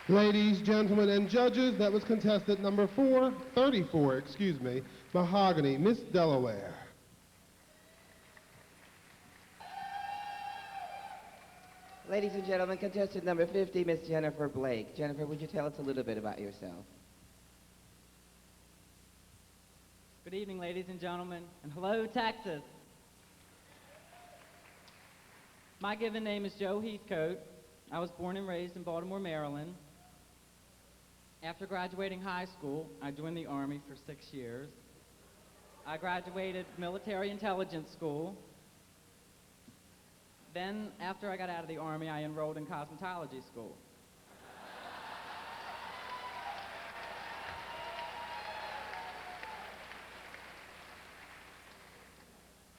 Ladies, gentlemen, and judges, that was contestant number 34, Mahogany, Miss Delaware. Ladies and gentlemen, contestant number 50, Miss Jennifer Blake. Jennifer, would you tell us a little bit about yourself? Good evening, ladies and gentlemen, and hello, Texas. My given name is Joe Heathcote. I was born and raised in Baltimore, Maryland. After graduating high school, I joined the Army for 6 years. I graduated military intelligence school. Then, after I got out of the Army, I enrolled in cosmetology school.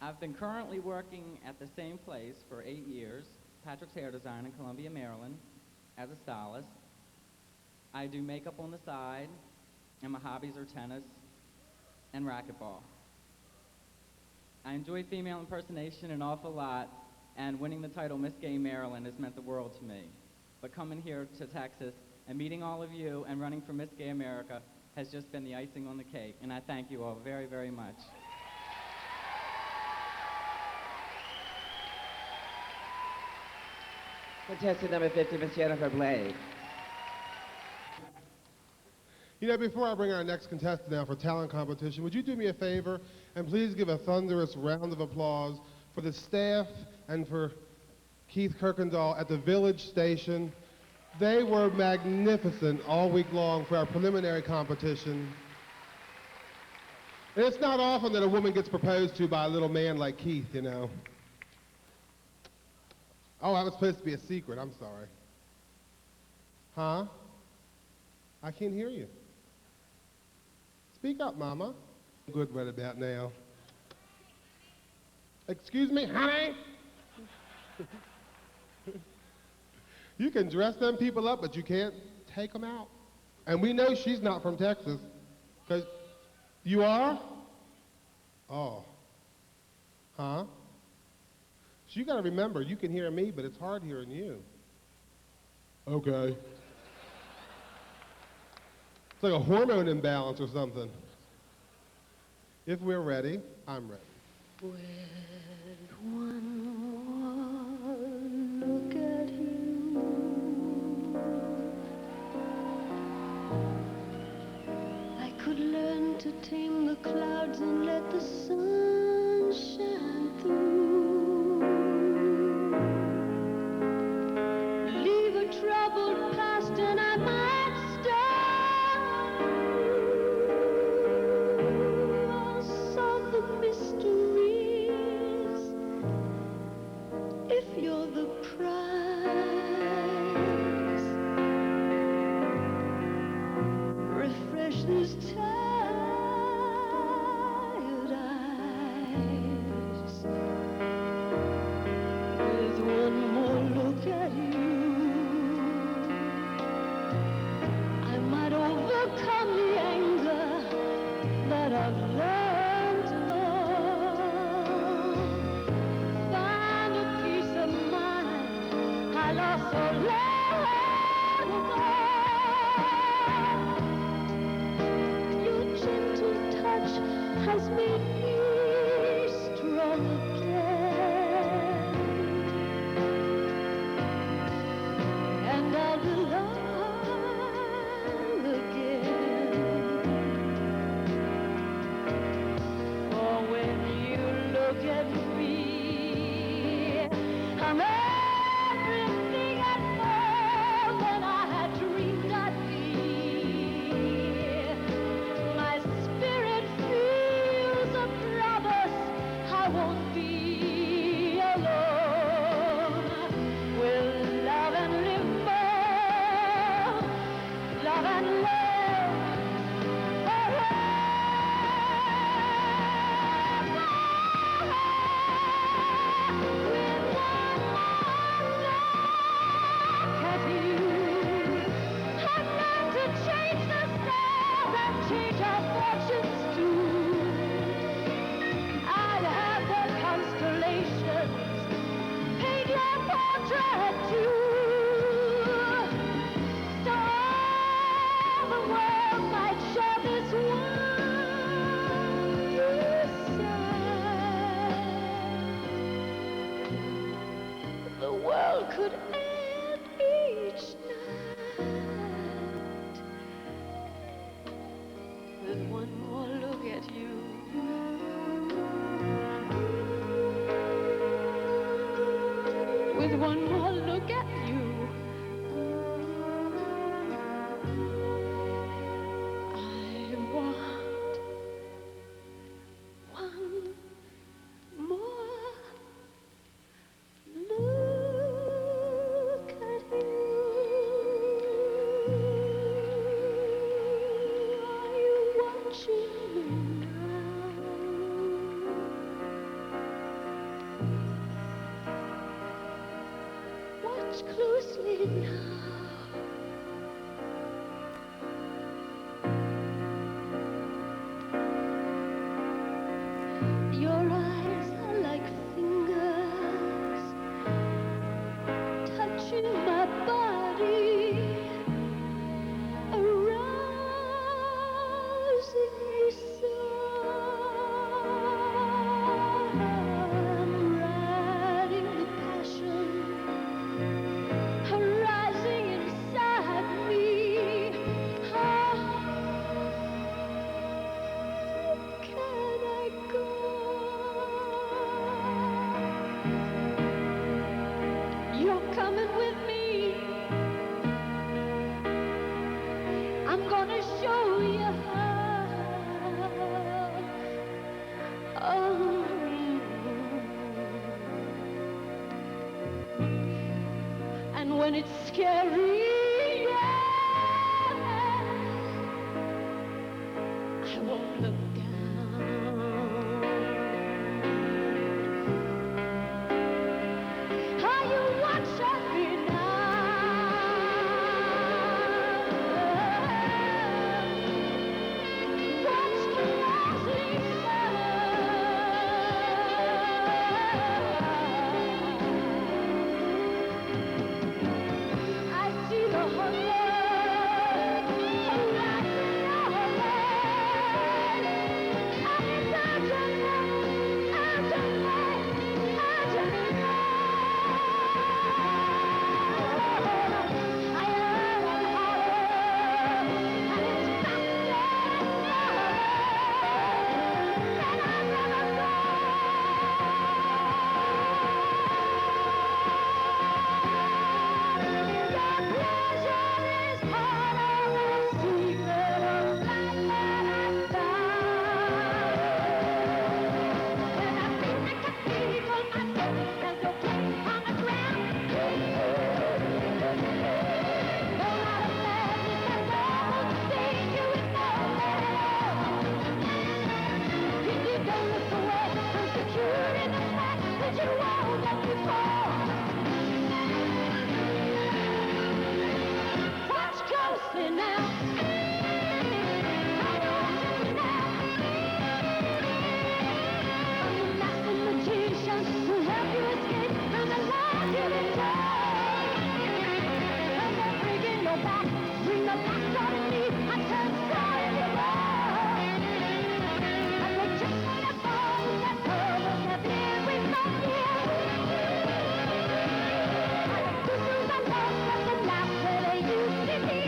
I've been currently working at the same place for 8 years, Patrick's Hair Design in Columbia, Maryland, as a stylist. I do makeup on the side, and my hobbies are tennis and racquetball. I enjoy female impersonation an awful lot, and winning the title Miss Gay Maryland has meant the world to me. But coming here to Texas and meeting all of you and running for Miss Gay America has just been the icing on the cake, and I thank you all very, very much. Contestant number 50, Miss Jennifer Blake. You know, before I bring our next contestant now for talent competition, would you do me a favor and please give a thunderous round of applause for the staff and for Keith Kirkendall at the Village Station. They were magnificent all week long for our preliminary competition. And it's not often that a woman gets proposed to by a little man like Keith, you know. Oh, that was supposed to be a secret. I'm sorry. Huh? I can't hear you. Speak up, Mama. Good right about now. Excuse me, honey? You can dress them people up, but you can't take them out. And we know she's not from Texas. 'Cause you are? Oh. Huh? So you gotta remember, you can hear me, but it's hard hearing you. Okay. It's like a hormone imbalance or something. If we're ready, I'm ready. With one more look at you, I could learn to tame the clouds and let the sun shine through. Leave a troubled past and I might start all solve the mysteries if you're the prize. Refresh these tired eyes with one more look at you. I might overcome the anger that I've learned to know. Find a peace of mind I lost so long ago. Your gentle touch has made me strong again, and I'll belong again. For when you look at me, I'm everything and more than I had dreamed I'd be. My spirit feels all could end each night with one more look at you. With one more look at you. I want one more look at you. Are you watching me now? Watch closely now. Your eyes are like fingers touching my body, arousing me so. I'm riding the passion arising inside me. How can I go? You're coming with me. I'm gonna show you how. Oh. And when it's scary, yeah, I won't look down. Are you watching me now? Watch closely now. I see the hunger rising your head. And it's urgent, urgent, urgent. I heard an hour, and it's faster than I've ever gone. Your pleasure is part of the secret of life that I found. When I beat the cathedral, I said there's no place on the ground. No matter madness and all the things you ignore. If you don't look away, I'm secure in the fact that you won't let me fall. Watch closely now. Are you watching me now? I'm the master magician who help you escape from the life you've enjoyed. As I break in your back, bring the last out of me. I turn sour in your blood. I take just for your bones that purpose that live with my fear. I push through the lost and the last where they used to be.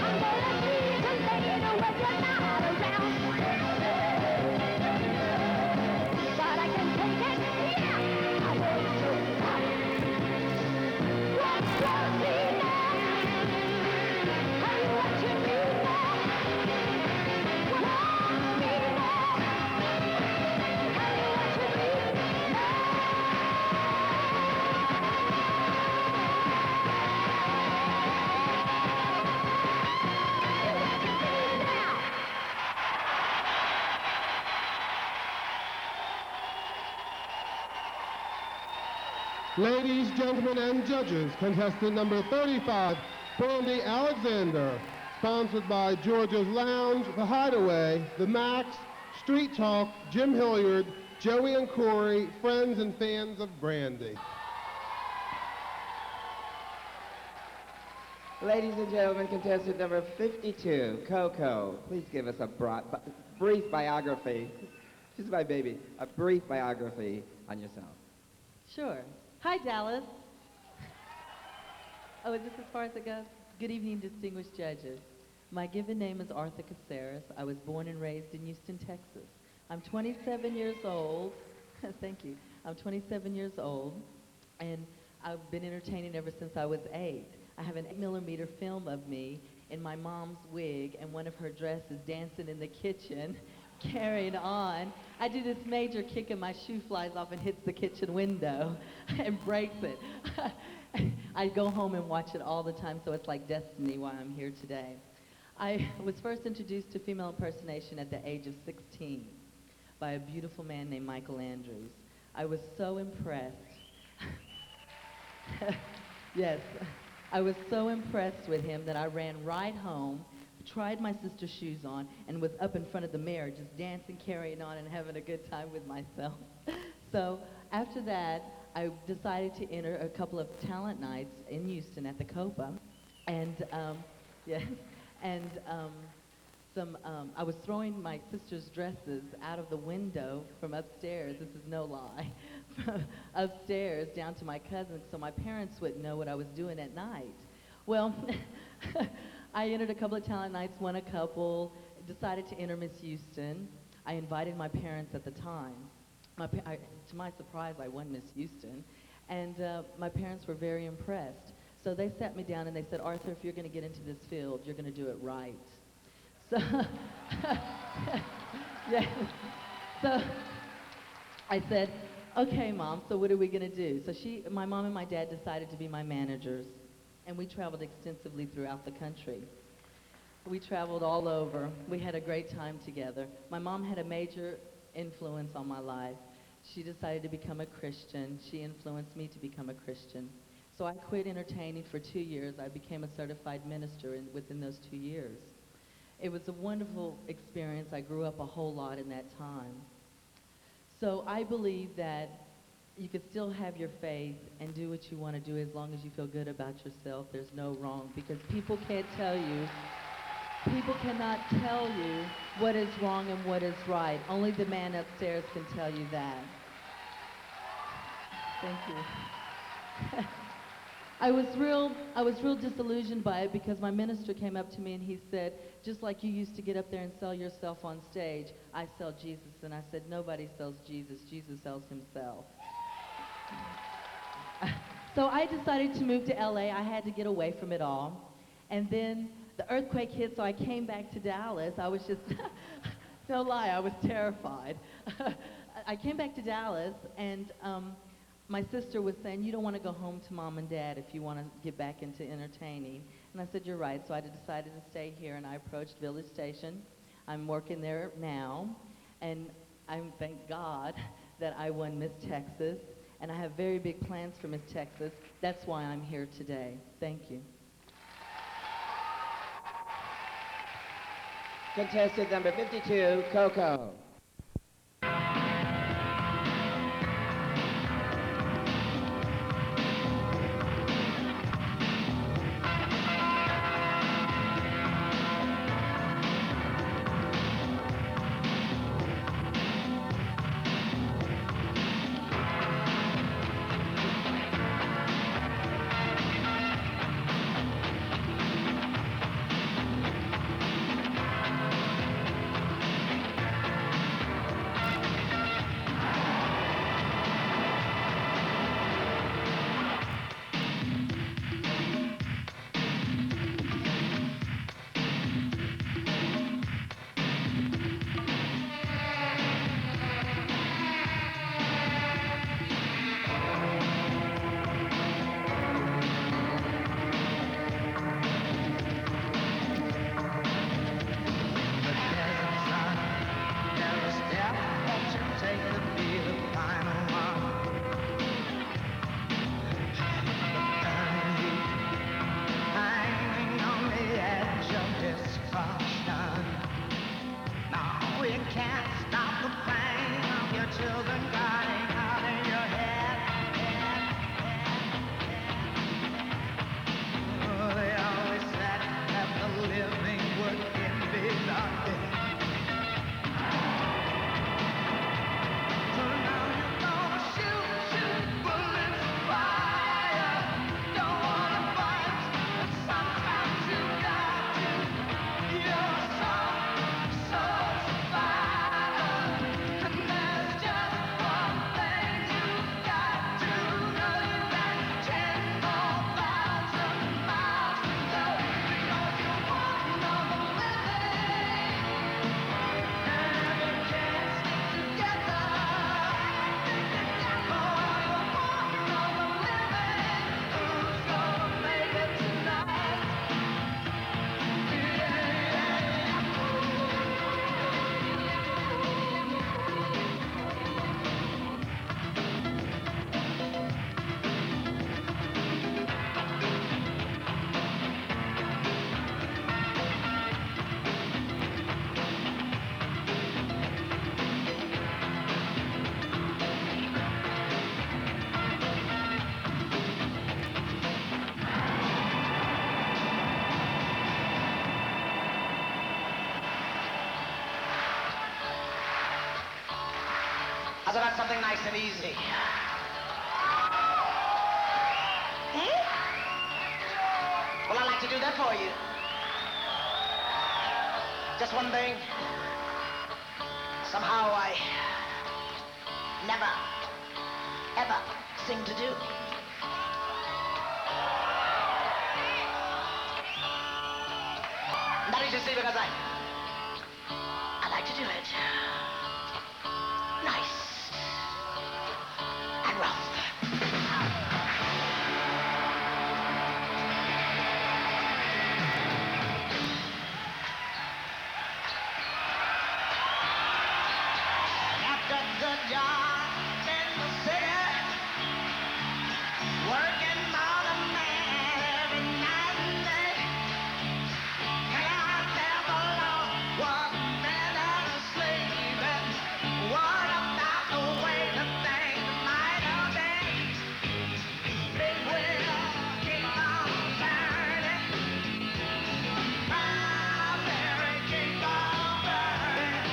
I'm gonna see you later when you're not around. But I can take it, yeah. I won't show you how. Watch closely now. Are you watching me now? Watch me now. Are you watching me now? Ladies, gentlemen, and judges, contestant number 35, Brandy Alexander, sponsored by Georgia's Lounge, The Hideaway, The Max, Street Talk, Jim Hilliard, Joey and Corey, friends and fans of Brandy. Ladies and gentlemen, contestant number 52, Coco. Please give us a brief biography She's my baby. A brief biography on yourself. Sure. Hi, Dallas. Oh, is this as far as it goes? Good evening, distinguished judges. My given name is Arthur Caceres. I was born and raised in Houston, Texas. I'm 27 years old. Thank you. I'm 27 years old, and I've been entertaining ever since I was 8. I have an 8mm film of me in my mom's wig and one of her dresses dancing in the kitchen, carrying on. I do this major kick and my shoe flies off and hits the kitchen window and breaks it. I go home and watch it all the time, so it's like destiny why I'm here today. I was first introduced to female impersonation at the age of 16 by a beautiful man named Michael Andrews. I was so impressed. Yes, I was so impressed with him that I ran right home, tried my sister's shoes on, and was up in front of the mirror just dancing, carrying on, and having a good time with myself. So after that, I decided to enter a couple of talent nights in Houston at the Copa, and yes, and I was throwing my sister's dresses out of the window from upstairs. This is no lie, from upstairs down to my cousin, so my parents wouldn't know what I was doing at night. Well, I entered a couple of talent nights, won a couple, decided to enter Miss Houston. I invited my parents at the time. To my surprise, I won Miss Houston, and my parents were very impressed. So they sat me down and they said, Arthur, if you're going to get into this field, you're going to do it right. So, yeah. So I said, okay, Mom, so what are we going to do? So my mom and my dad decided to be my managers, and we traveled extensively throughout the country. We traveled all over. We had a great time together. My mom had a major influence on my life. She decided to become a Christian. She influenced me to become a Christian. So I quit entertaining for 2 years. I became a certified minister within those 2 years. It was a wonderful experience. I grew up a whole lot in that time. So I believe that you could still have your faith and do what you want to do as long as you feel good about yourself. There's no wrong, because people can't tell you. People cannot tell you what is wrong and what is right. Only the man upstairs can tell you that. Thank you. I was real disillusioned by it, because my minister came up to me and he said, just like you used to get up there and sell yourself on stage, I sell Jesus. And I said, nobody sells Jesus. Jesus sells himself. So I decided to move to LA. I had to get away from it all. And then the earthquake hit, so I came back to Dallas. I was just, no lie, I was terrified. I came back to Dallas, and my sister was saying, you don't want to go home to Mom and Dad if you want to get back into entertaining. And I said, you're right. So I decided to stay here, and I approached Village Station. I'm working there now, and I thank God that I won Miss Texas, and I have very big plans for Miss Texas. That's why I'm here today. Thank you. Contestant number 52, Coco. How's about something nice and easy? Hmm? Well, I'd like to do that for you. Just one thing. Somehow I never, ever seem to do. That is, you see, because I like to do it nice and rough. After the job in the city, working on a man every night and day, and I never lost 1 minute of sleep. And what about the way the things might have been? Big wheel keep on turning, primary keep on burning,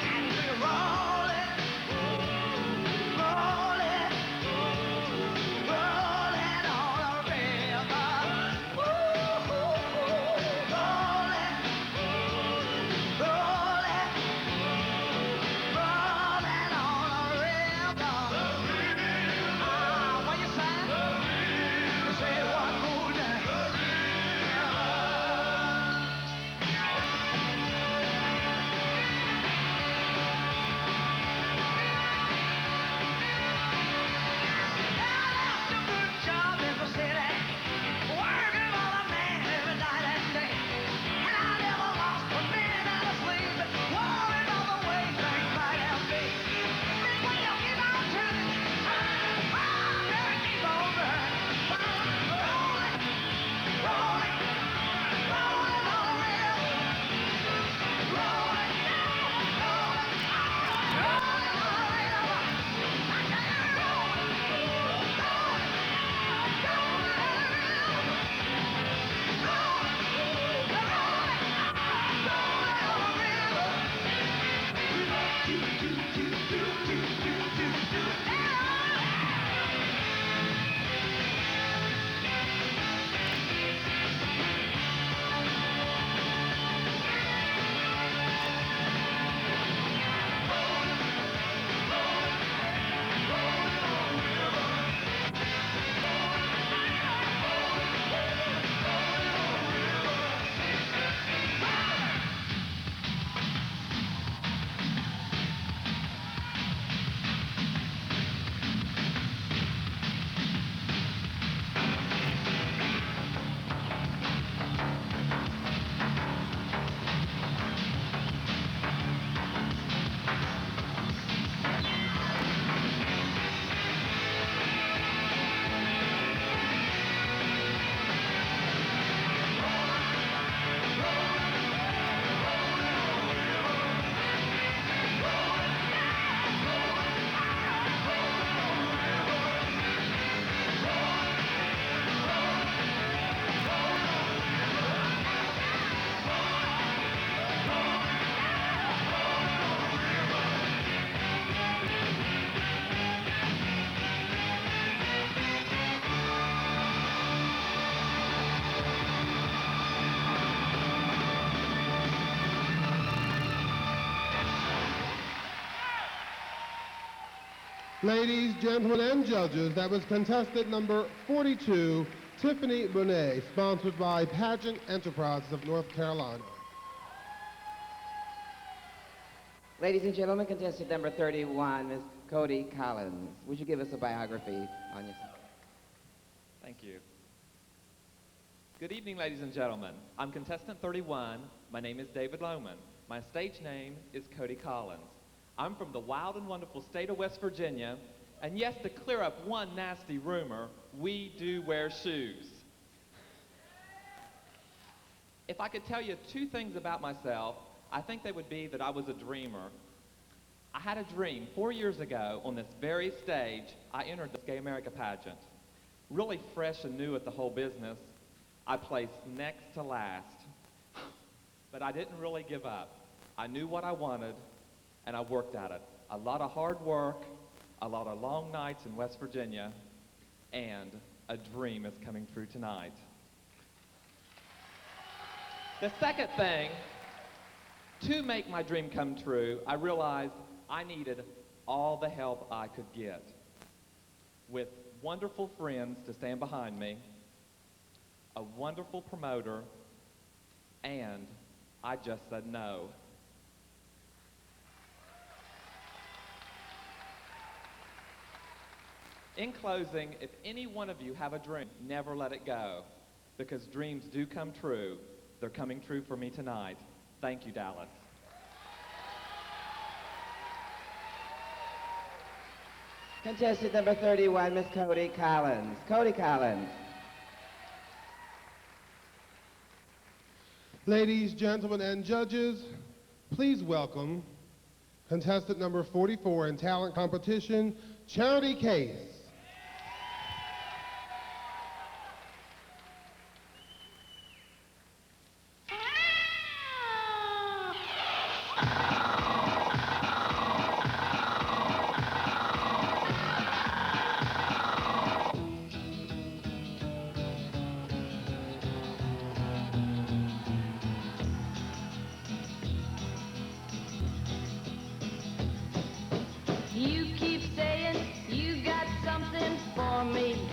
and we rolling, rolling, rolling on a river. Rolling, rolling, rolling on a river. What you say? You say one more day. Ladies, gentlemen, and judges, that was contestant number 42, Tiffany Bonet, sponsored by Pageant Enterprises of North Carolina. Ladies and gentlemen, contestant number 31, Ms. Cody Collins. Would you give us a biography on yourself? Thank you. Good evening, ladies and gentlemen. I'm contestant 31. My name is David Lohman. My stage name is Cody Collins. I'm from the wild and wonderful state of West Virginia, and yes, to clear up one nasty rumor, we do wear shoes. If I could tell you 2 things about myself, I think they would be that I was a dreamer. I had a dream 4 years ago on this very stage. I entered this Gay America pageant. Really fresh and new at the whole business, I placed next to last. But I didn't really give up. I knew what I wanted, and I worked at it. a lot of hard work, a lot of long nights in West Virginia, and a dream is coming true tonight. The second thing, to make my dream come true, I realized I needed all the help I could get. With wonderful friends to stand behind me, a wonderful promoter, and I just said no. In closing, if any one of you have a dream, never let it go, because dreams do come true. They're coming true for me tonight. Thank you, Dallas. Contestant number 31, Miss Cody Collins. Cody Collins. Ladies, gentlemen, and judges, please welcome contestant number 44 in talent competition, Charity Case. You keep saying you got something for me,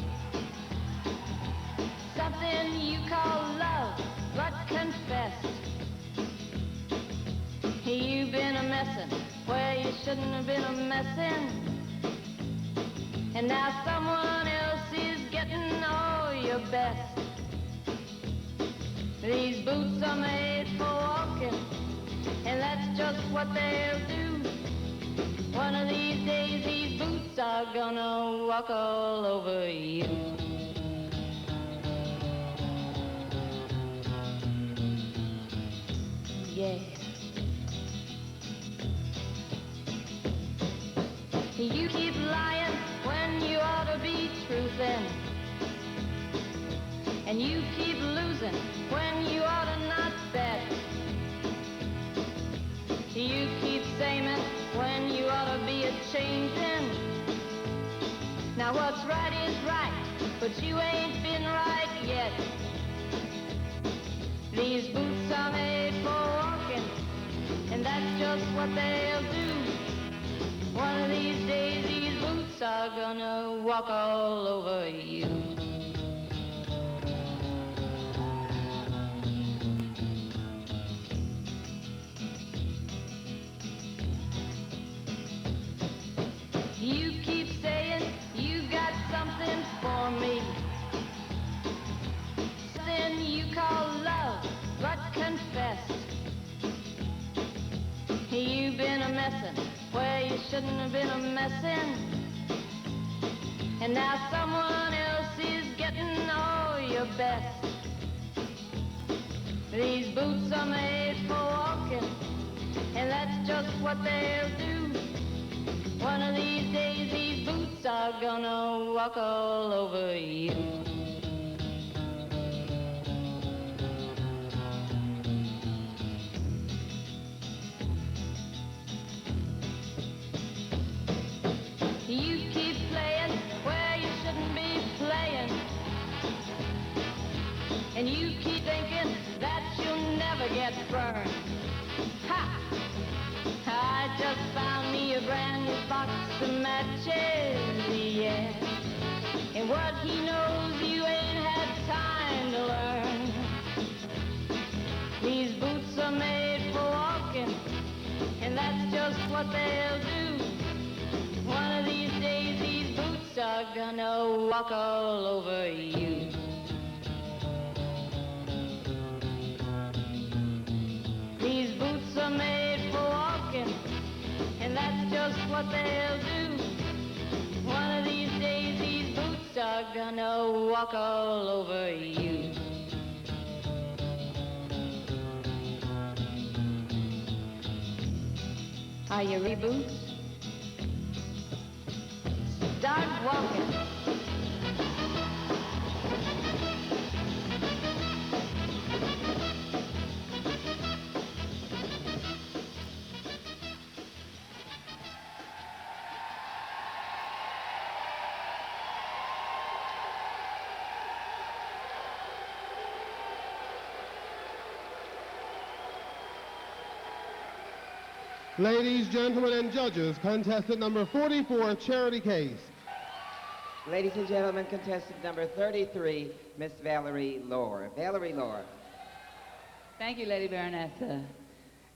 something you call love, but confess you've been a messin' where you shouldn't have been a messin', and now someone else is getting all your best. These boots are made for walking, and that's just what they'll do. One of these days, these boots are gonna walk all over you. Yeah. You keep lying when you ought to be truthin', and you keep losing when you ought to not bet. You keep saying when you ought to be a-changin'. Now what's right is right, but you ain't been right yet. These boots are made for walking, and that's just what they'll do. One of these days these boots are gonna walk all over you. You keep saying you got something for me, something you call love, but confess you've been a messin' where you shouldn't have been a messin', and now someone else is getting all your best. These boots are made for walking, and that's just what they'll do. One of these days these boots are gonna walk all over you. You keep playing where you shouldn't be playing, and you keep thinking that you'll never get burned. Ha! I just found me a brand new box of matches, yeah. And what he knows you ain't had time to learn. These boots are made for walking, and that's just what they'll do. One of these days these boots are gonna walk all over you. These boots are made for walking, and that's just what they'll do. One of these days these boots are gonna walk all over you. Are you ready, Boots? Start walking. Ladies, gentlemen, and judges, contestant number 44, Charity Case. Ladies and gentlemen, contestant number 33, Miss Valerie Lohr. Valerie Lohr. Thank you, Lady Baronessa.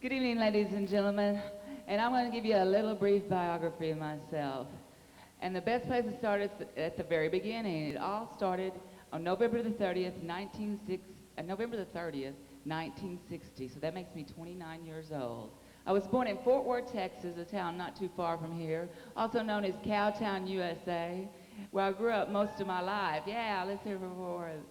Good evening, ladies and gentlemen. And I'm going to give you a little brief biography of myself. And the best place to start is at the very beginning. It all started on November the 30th, 1960. So that makes me 29 years old. I was born in Fort Worth, Texas, a town not too far from here, also known as Cowtown, USA, where I grew up most of my life. Yeah, let's hear it for Fort Worth.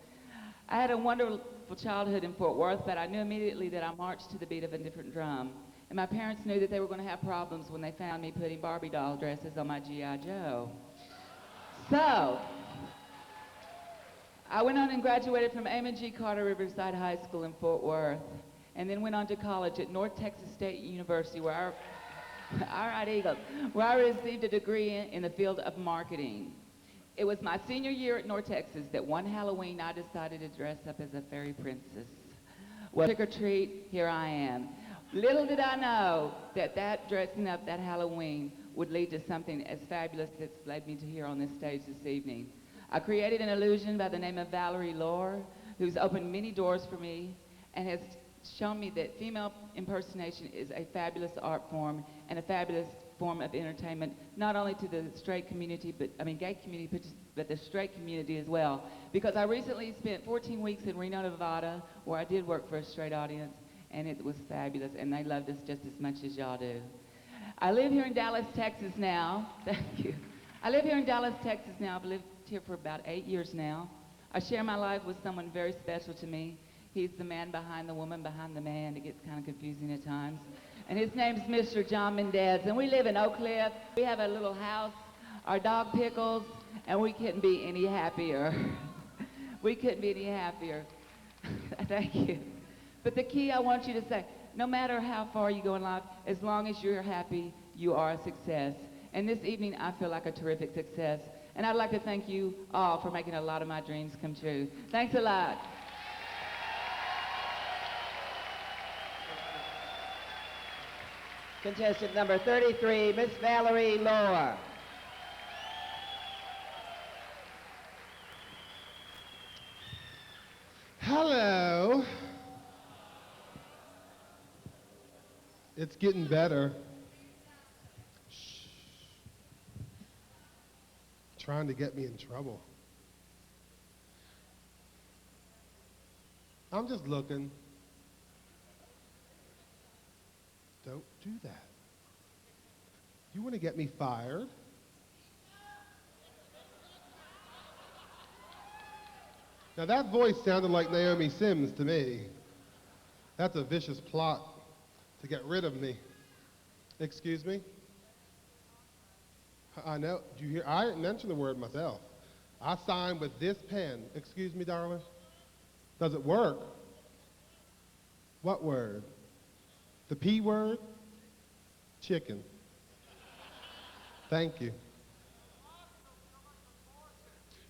I had a wonderful childhood in Fort Worth, but I knew immediately that I marched to the beat of a different drum. And my parents knew that they were going to have problems when they found me putting Barbie doll dresses on my G.I. Joe. So, I went on and graduated from Amon G. Carter Riverside High School in Fort Worth, and then went on to college at North Texas State University, where I received a degree in the field of marketing. It was my senior year at North Texas that one Halloween I decided to dress up as a fairy princess. Well, trick or treat, here I am. Little did I know that dressing up that Halloween would lead to something as fabulous that's led me to here on this stage this evening. I created an illusion by the name of Valerie Lohr, who's opened many doors for me and has shown me that female impersonation is a fabulous art form and a fabulous form of entertainment, not only to the straight community, gay community, but the straight community as well. Because I recently spent 14 weeks in Reno, Nevada, where I did work for a straight audience, and it was fabulous, and they loved us just as much as y'all do. I live here in Dallas, Texas now. Thank you. I live here in Dallas, Texas now. I've lived here for about 8 years now. I share my life with someone very special to me. He's the man behind the woman behind the man. It gets kind of confusing at times. And his name's Mr. John Mendez, and we live in Oak Cliff. We have a little house, our dog Pickles, and we couldn't be any happier. We couldn't be any happier. Thank you. But the key I want you to say, no matter how far you go in life, as long as you're happy, you are a success. And this evening, I feel like a terrific success. And I'd like to thank you all for making a lot of my dreams come true. Thanks a lot. Contestant number 33, Miss Valerie Lohr. Hello. It's getting better. Shh. Trying to get me in trouble. I'm just looking. Don't do that. You want to get me fired? Now that voice sounded like Naomi Sims to me. That's a vicious plot to get rid of me. Excuse me? I know. Do you hear? I didn't mention the word myself. I signed with this pen. Excuse me, darling? Does it work? What word? The P word? Chicken. Thank you.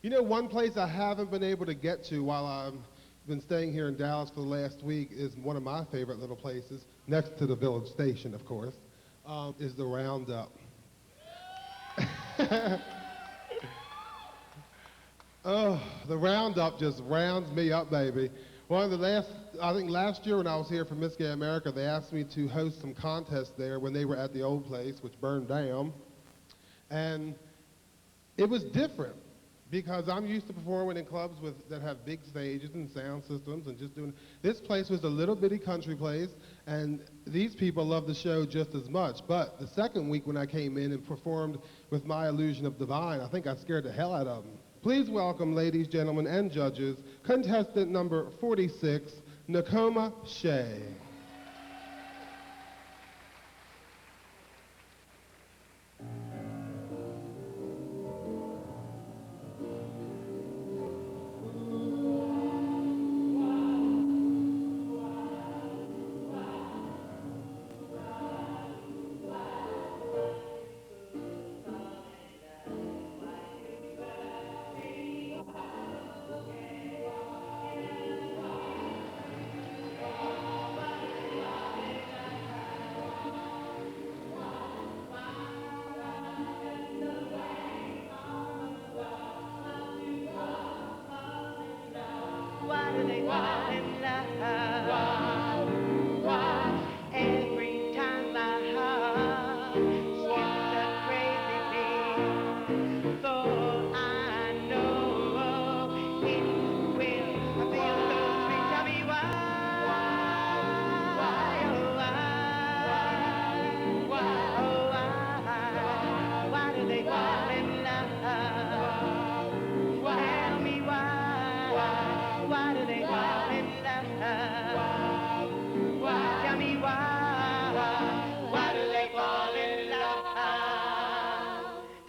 You know, one place I haven't been able to get to while I've been staying here in Dallas for the last week is one of my favorite little places, next to the Village Station, of course, is the Roundup. Oh, the Roundup just rounds me up, baby. I think last year when I was here for Miss Gay America, they asked me to host some contests there when they were at the old place, which burned down. And it was different because I'm used to performing in clubs that have big stages and sound systems and just doing. This place was a little bitty country place, and these people loved the show just as much. But the second week when I came in and performed with my Illusion of Divine, I think I scared the hell out of them. Please welcome, ladies, gentlemen, and judges, contestant number 46, Nakoma Shea.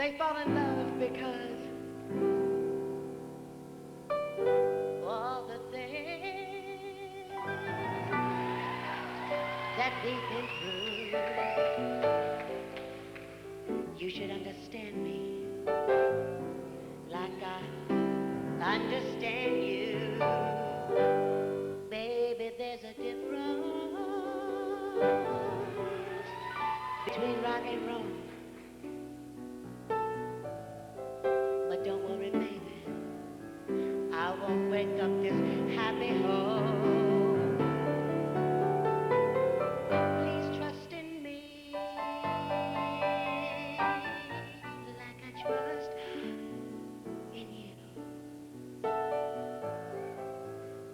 They fall in love because all the things that we've been through. You should understand me like I understand you. Baby, there's a difference between rock and roll. But don't worry, baby, I won't wake up this happy home. Please trust in me like I trust in you.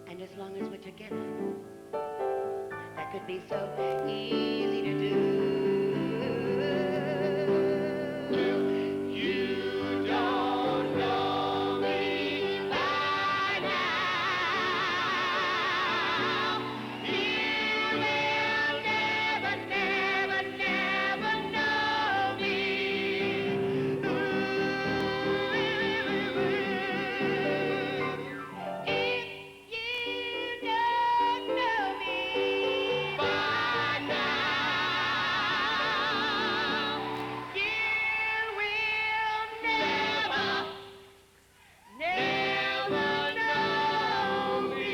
And as long as we're together, that could be so easy to do. You don't know me by now. You will never, never, never know me. If you don't know me by now, you will never, never know me.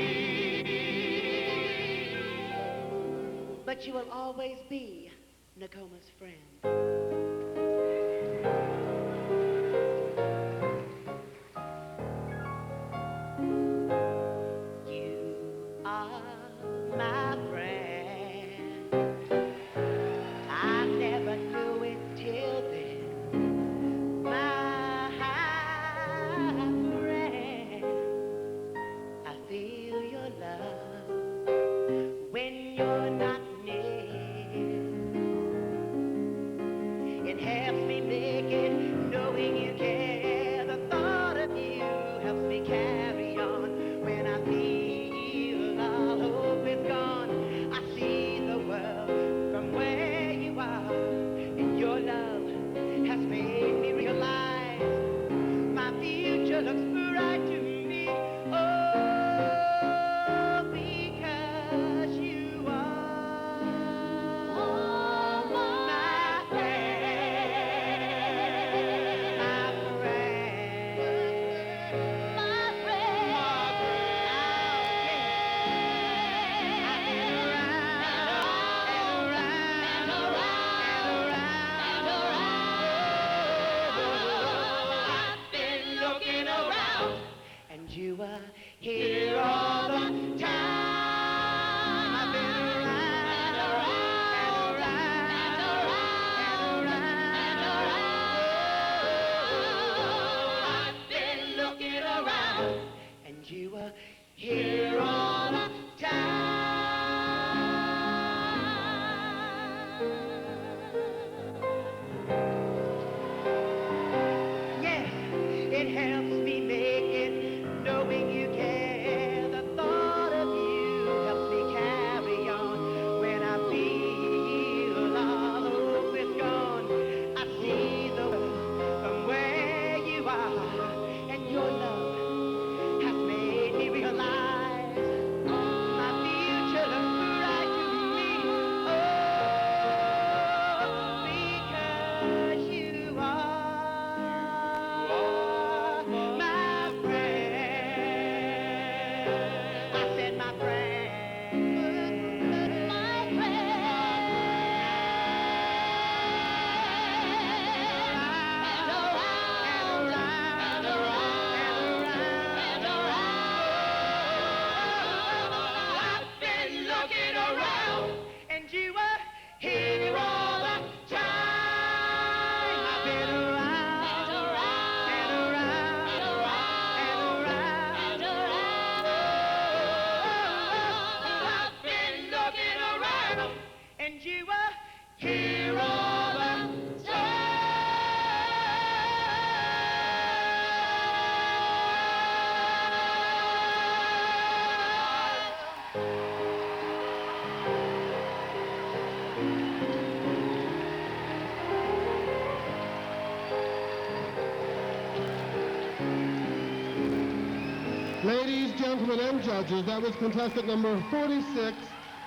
But you will always be Nakoma's friend. You are my friend. I never knew it till then. My friend, I feel your love when you're not near. It helps me make it, knowing you care. The thought of you helps me carry on. When I feel all hope is gone, I see the world from where you are. And your love has made me realize my future looks bright to me. Oh, because you are my friend. Ladies, gentlemen, and judges, that was contestant number 46,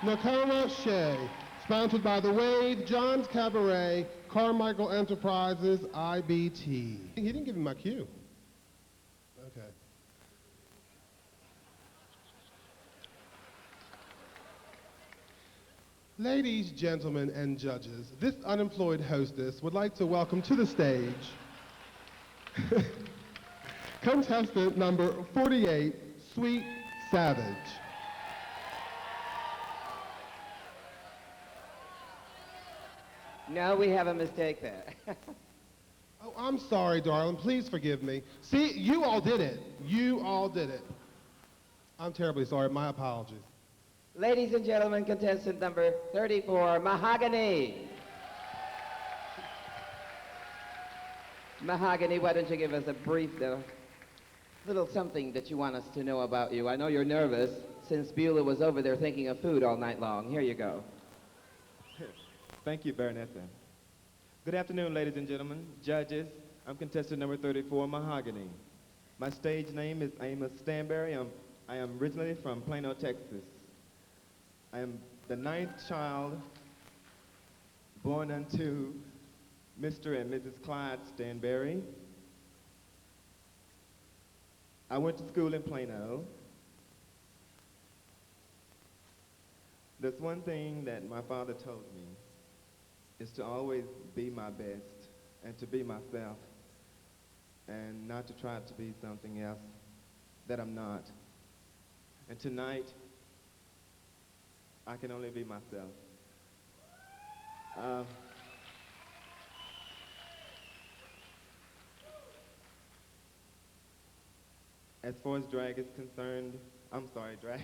Nakoma Shea, sponsored by The Wave, John's Cabaret, Carmichael Enterprises, IBT. He didn't give me my cue. Okay. Ladies, gentlemen, and judges, this unemployed hostess would like to welcome to the stage contestant number 48, Sweet Savage. No, we have a mistake there. Oh, I'm sorry, darling. Please forgive me. See, you all did it. You all did it. I'm terribly sorry. My apologies. Ladies and gentlemen, contestant number 34, Mahogany. Mahogany, why don't you give us a brief little something that you want us to know about you? I know you're nervous since Beulah was over there thinking of food all night long. Here you go. Thank you, Baronessa. Good afternoon, ladies and gentlemen, judges. I'm contestant number 34, Mahogany. My stage name is Amos Stanberry. I am originally from Plano, Texas. I am the 9th child born unto Mr. and Mrs. Clyde Stanberry. I went to school in Plano. There's one thing that my father told me, is to always be my best and to be myself and not to try to be something else that I'm not. And tonight, I can only be myself. As far as drag is concerned, I'm sorry, drag.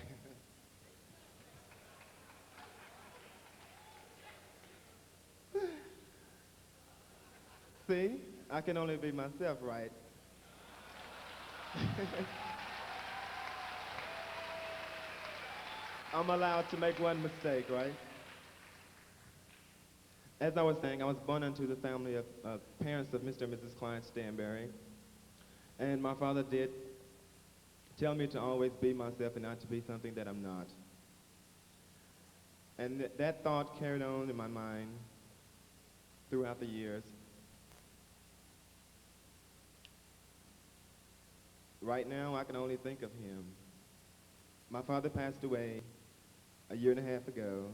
See, I can only be myself, right? I'm allowed to make one mistake, right? As I was saying, I was born into the family of parents of Mr. and Mrs. Clyde Stanberry. And my father did tell me to always be myself and not to be something that I'm not. And that thought carried on in my mind throughout the years. Right now, I can only think of him. My father passed away a year and a half ago,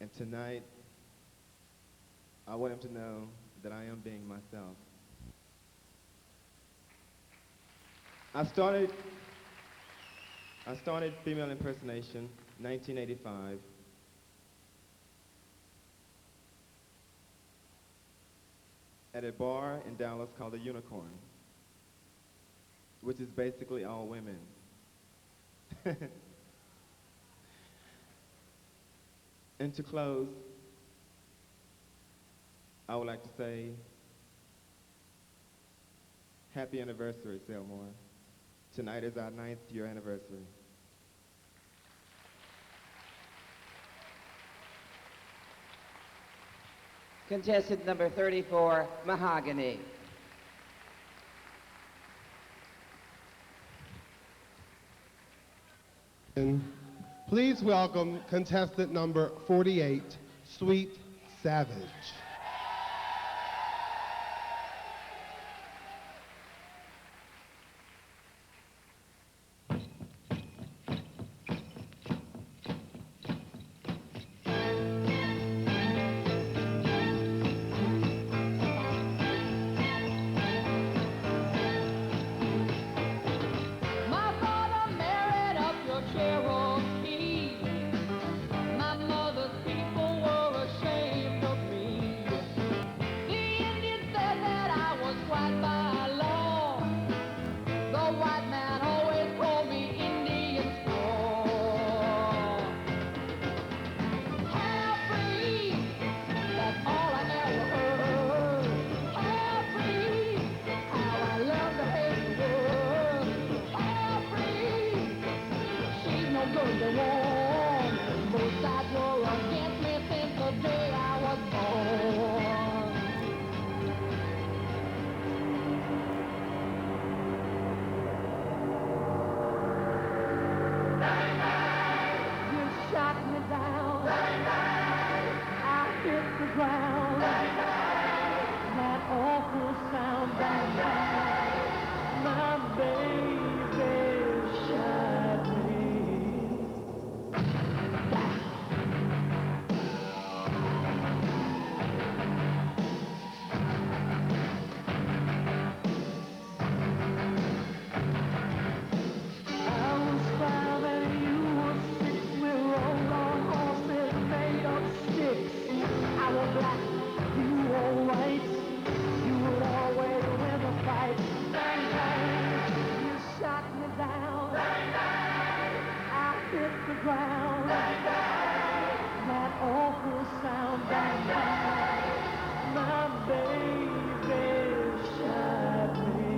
and tonight, I want him to know that I am being myself. I started female impersonation in 1985. At a bar in Dallas called the Unicorn, which is basically all women. And to close, I would like to say, happy anniversary, Selmore. Tonight is our 9th year anniversary. Contestant number 34, Mahogany. And please welcome contestant number 48, Sweet Savage. My father married up your Cherokee. My mother's people were ashamed of me. ground. That awful sound, bang, bang. My baby shot me. I was 5 and you were 6. We rode on horses made of sticks. I was black, you were white. You would always win the fight. Bang, bang, you shot me down. Bang, bang, I hit the ground. Bang, bang, that awful sound. Bang, bang, my baby shot me.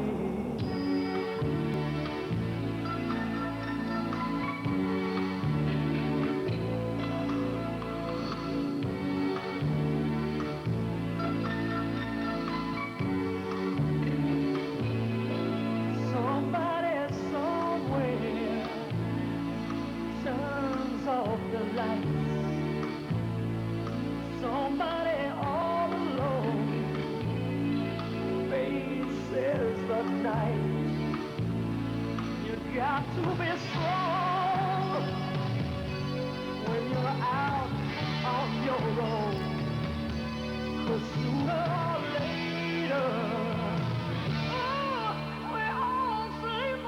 Somebody somewhere turns off the lights. Somebody all alone faces the night. You got to be strong when you're out on your own. 'Cause sooner or later, we all sleep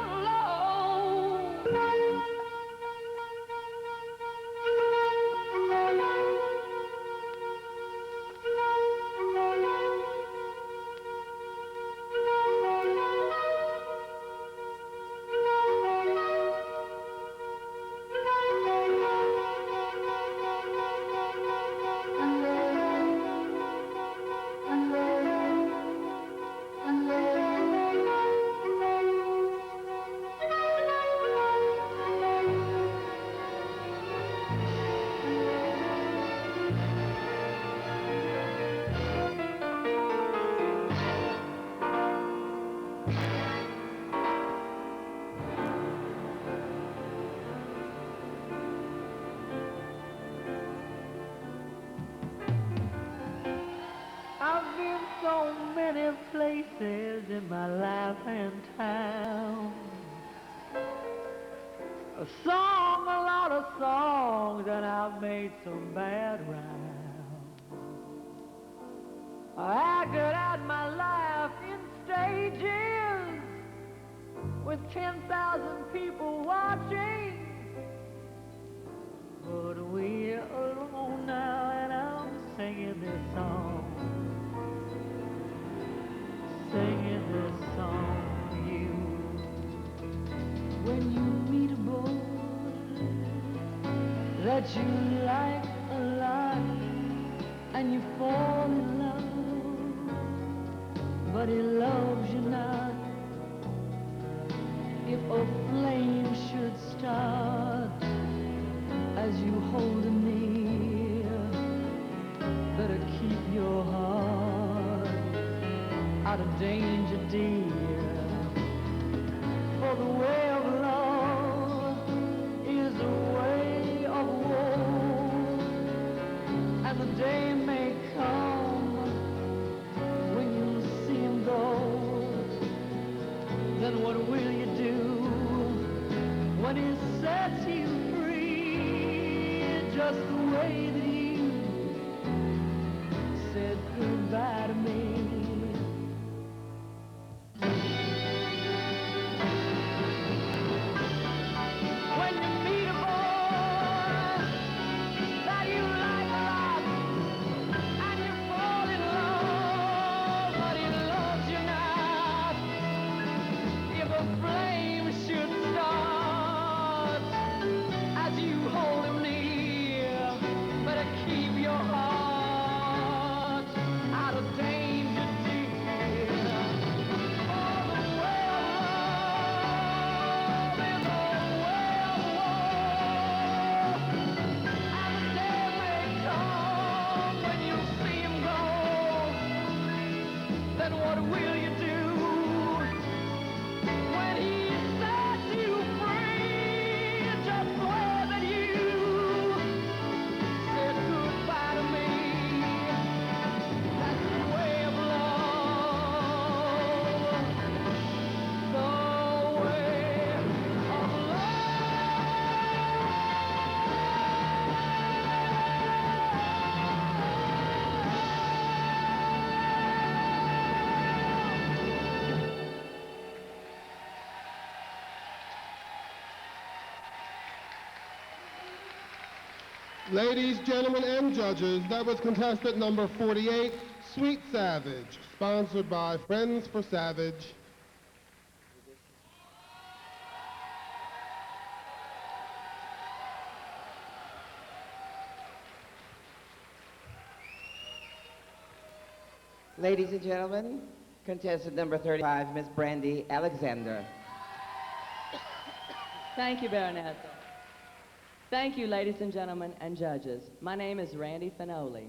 I've been so many places in my life and town. I sung a lot of songs and I've made some bad rhymes. I acted out my life in stages with 10,000 people watching. But we're alone now and I'm singing this song. Singing this song for you. When you meet a boy that you like a lot and you fall in love, but he loves you not. If a flame should start as you hold him near, better keep your heart out of danger, dear. For the way of love is a way of woe, and the day may come when you see him go. Then what will you do when he sets you free, just the way that you said goodbye to me? When you meet a boy that you like a lot and you fall in love, but he loves you not. If a flame should start as you hold him near, Ladies, gentlemen, and judges, that was contestant number 48, Sweet Savage, sponsored by Friends for Savage. Ladies and gentlemen, contestant number 35, Miss Brandy Alexander. Thank you, Baroness. Thank you, ladies and gentlemen and judges. My name is Randy Finoli.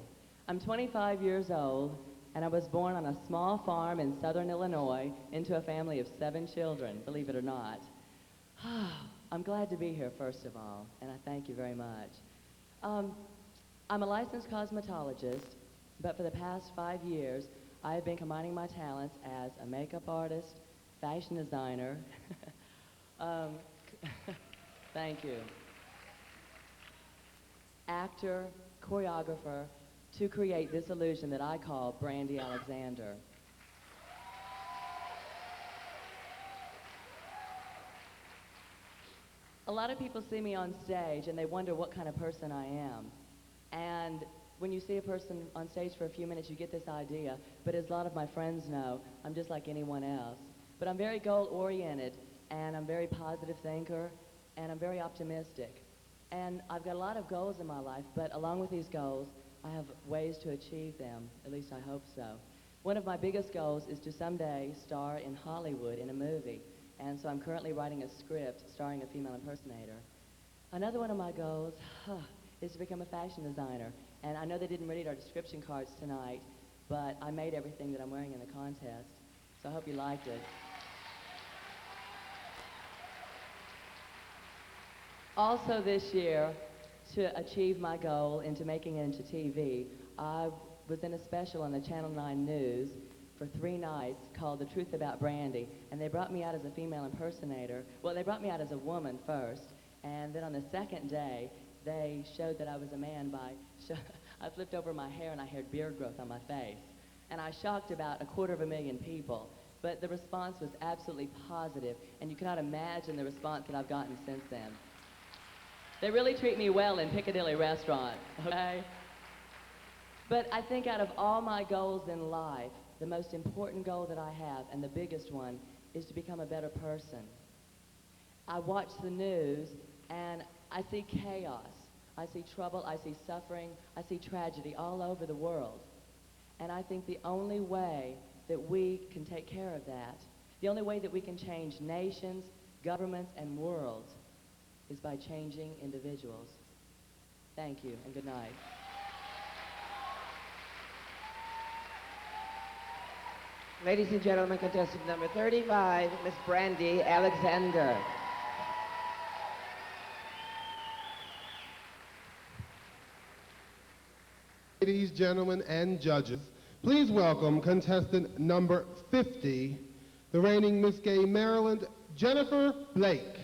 I'm 25 years old, and I was born on a small farm in southern Illinois into a family of 7 children, believe it or not. I'm glad to be here, first of all, and I thank you very much. I'm a licensed cosmetologist, but for the past 5 years, I have been combining my talents as a makeup artist, fashion designer, thank you, actor, choreographer, to create this illusion that I call Brandy Alexander. A lot of people see me on stage and they wonder what kind of person I am. And when you see a person on stage for a few minutes, you get this idea, but as a lot of my friends know, I'm just like anyone else. But I'm very goal-oriented, and I'm a very positive thinker, and I'm very optimistic. And I've got a lot of goals in my life, but along with these goals, I have ways to achieve them, at least I hope so. One of my biggest goals is to someday star in Hollywood in a movie, and so I'm currently writing a script starring a female impersonator. Another one of my goals is to become a fashion designer, and I know they didn't read our description cards tonight, but I made everything that I'm wearing in the contest, so I hope you liked it. Also this year, to achieve my goal into making it into TV, I was in a special on the Channel 9 News for 3 nights called The Truth About Brandy, and they brought me out as a female impersonator. Well, they brought me out as a woman first, and then on the second day, they showed that I was a man by, I flipped over my hair and I had beard growth on my face. And I shocked about 250,000 people, but the response was absolutely positive, and you cannot imagine the response that I've gotten since then. They really treat me well in Piccadilly Restaurant, okay? But I think out of all my goals in life, the most important goal that I have, and the biggest one, is to become a better person. I watch the news, and I see chaos. I see trouble, I see suffering, I see tragedy all over the world. And I think the only way that we can take care of that, the only way that we can change nations, governments, and worlds is by changing individuals. Thank you, and good night. Ladies and gentlemen, contestant number 35, Miss Brandy Alexander. Ladies, gentlemen, and judges, please welcome contestant number 50, the reigning Miss Gay Maryland, Jennifer Blake.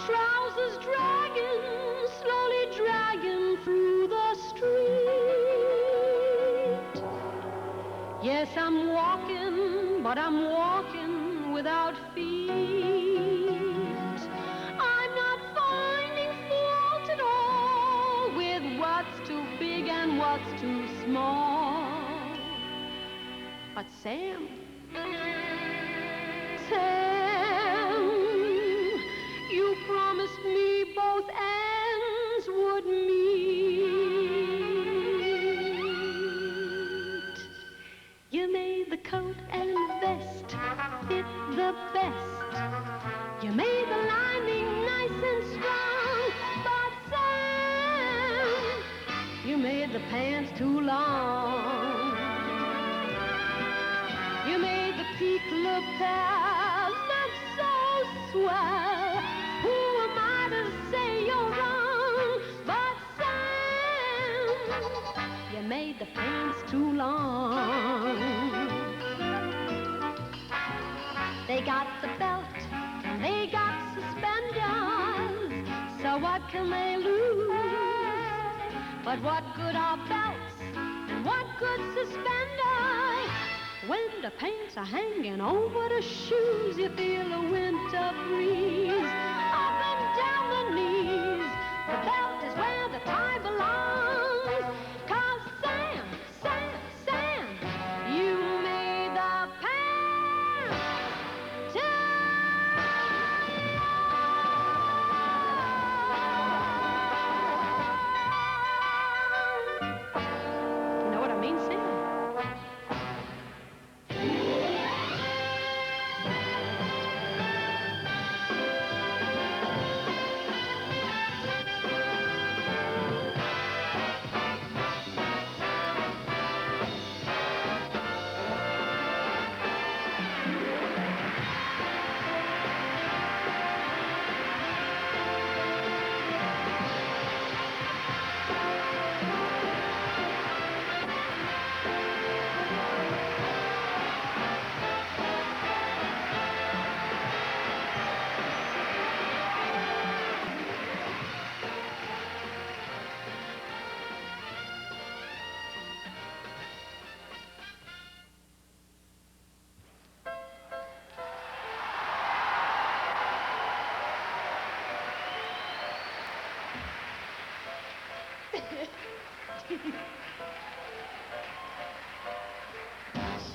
Trousers dragging, slowly dragging through the street. Yes, I'm walking, but I'm walking without feet. I'm not finding fault at all with what's too big and what's too small. But Sam, you promised me both ends would meet. You made the coat and vest fit the best. You made the lining nice and strong. But Sam, you made the pants too long. You made the peak look past not so swell. Who am I to say you're wrong? But Sam, you made the pants too long. They got the belt and they got suspenders. So what can they lose? But what good are belts and what good suspenders when the pants are hanging over the shoes? You feel a winter breeze up and down the knees. The belt is where the tie belongs. 'Cause Sam, you made the pants You know what I mean, Sam?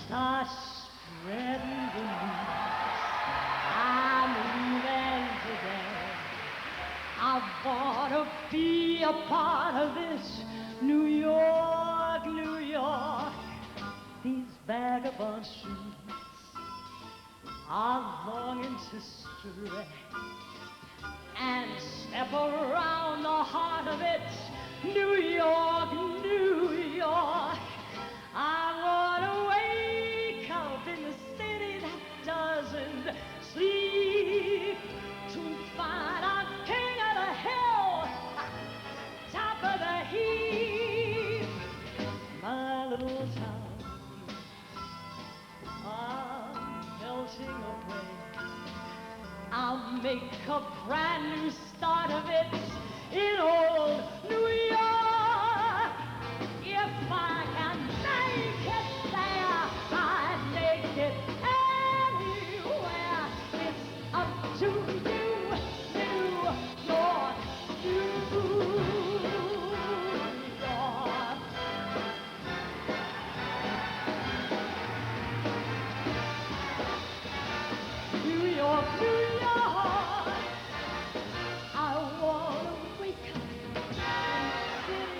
Start spreading the news. I'm leaving today. I wanna be a part of this New York, New York. These vagabond streets are longing to stray and step around the heart of it. New York, New York. I wanna wake up in the city that doesn't sleep to find I'm king of the hill, top of the heap. My little town, I'm melting away. I'll make a brand new start of it in old New York. If I can make it there, I'd make it anywhere. It's up to you, New York, New York. New York, New York. I wanna wake up in the city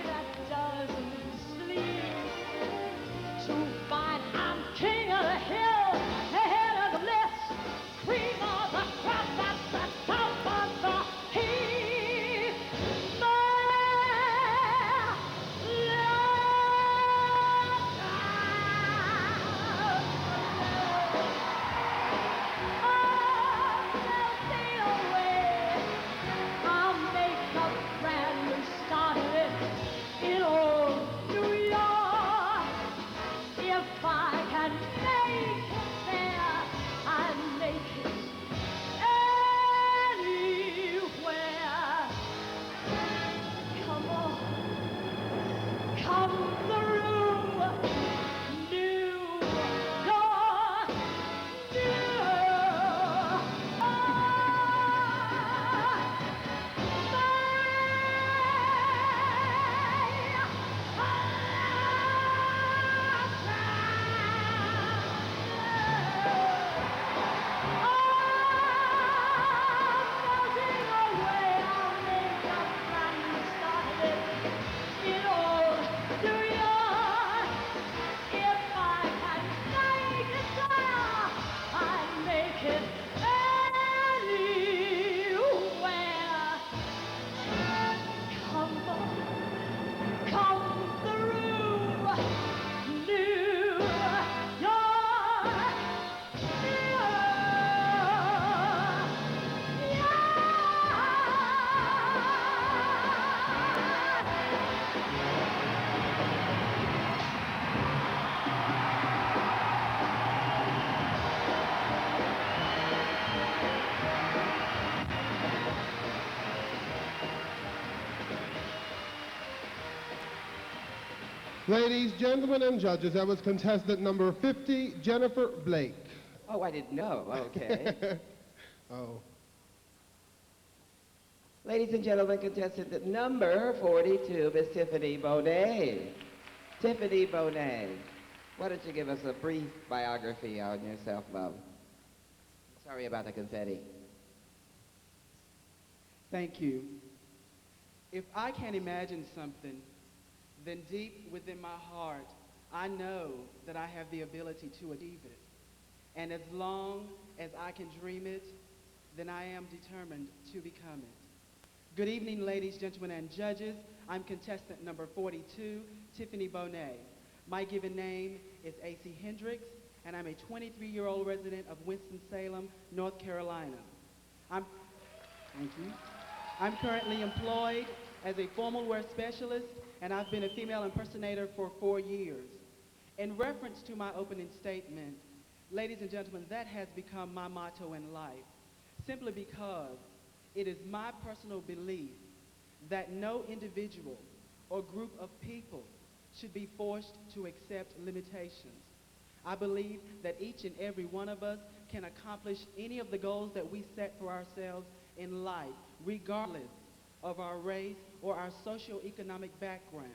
Ladies, gentlemen, and judges, that was contestant number 50, Jennifer Blake. Oh, I didn't know. Okay. Oh. Ladies and gentlemen, contestant number 42, Miss Tiffany Bonet. Tiffany Bonet, why don't you give us a brief biography on yourself, love? Sorry about the confetti. Thank you. If I can imagine something, then deep within my heart, I know that I have the ability to achieve it. And as long as I can dream it, then I am determined to become it. Good evening, ladies, gentlemen, and judges. I'm contestant number 42, Tiffany Bonet. My given name is A.C. Hendricks, and I'm a 23-year-old resident of Winston-Salem, North Carolina. Thank you. I'm currently employed as a formal wear specialist, and I've been a female impersonator for 4 years. In reference to my opening statement, ladies and gentlemen, that has become my motto in life, simply because it is my personal belief that no individual or group of people should be forced to accept limitations. I believe that each and every one of us can accomplish any of the goals that we set for ourselves in life, regardless of our race or our socioeconomic background.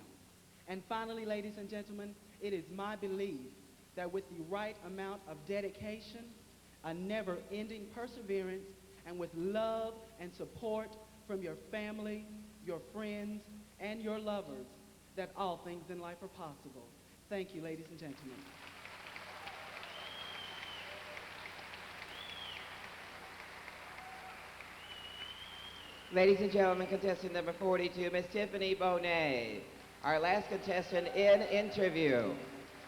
And finally, ladies and gentlemen, it is my belief that with the right amount of dedication, a never-ending perseverance, and with love and support from your family, your friends, and your lovers, that all things in life are possible. Thank you, ladies and gentlemen. Ladies and gentlemen, contestant number 42, Miss Tiffany Bonet, our last contestant in interview.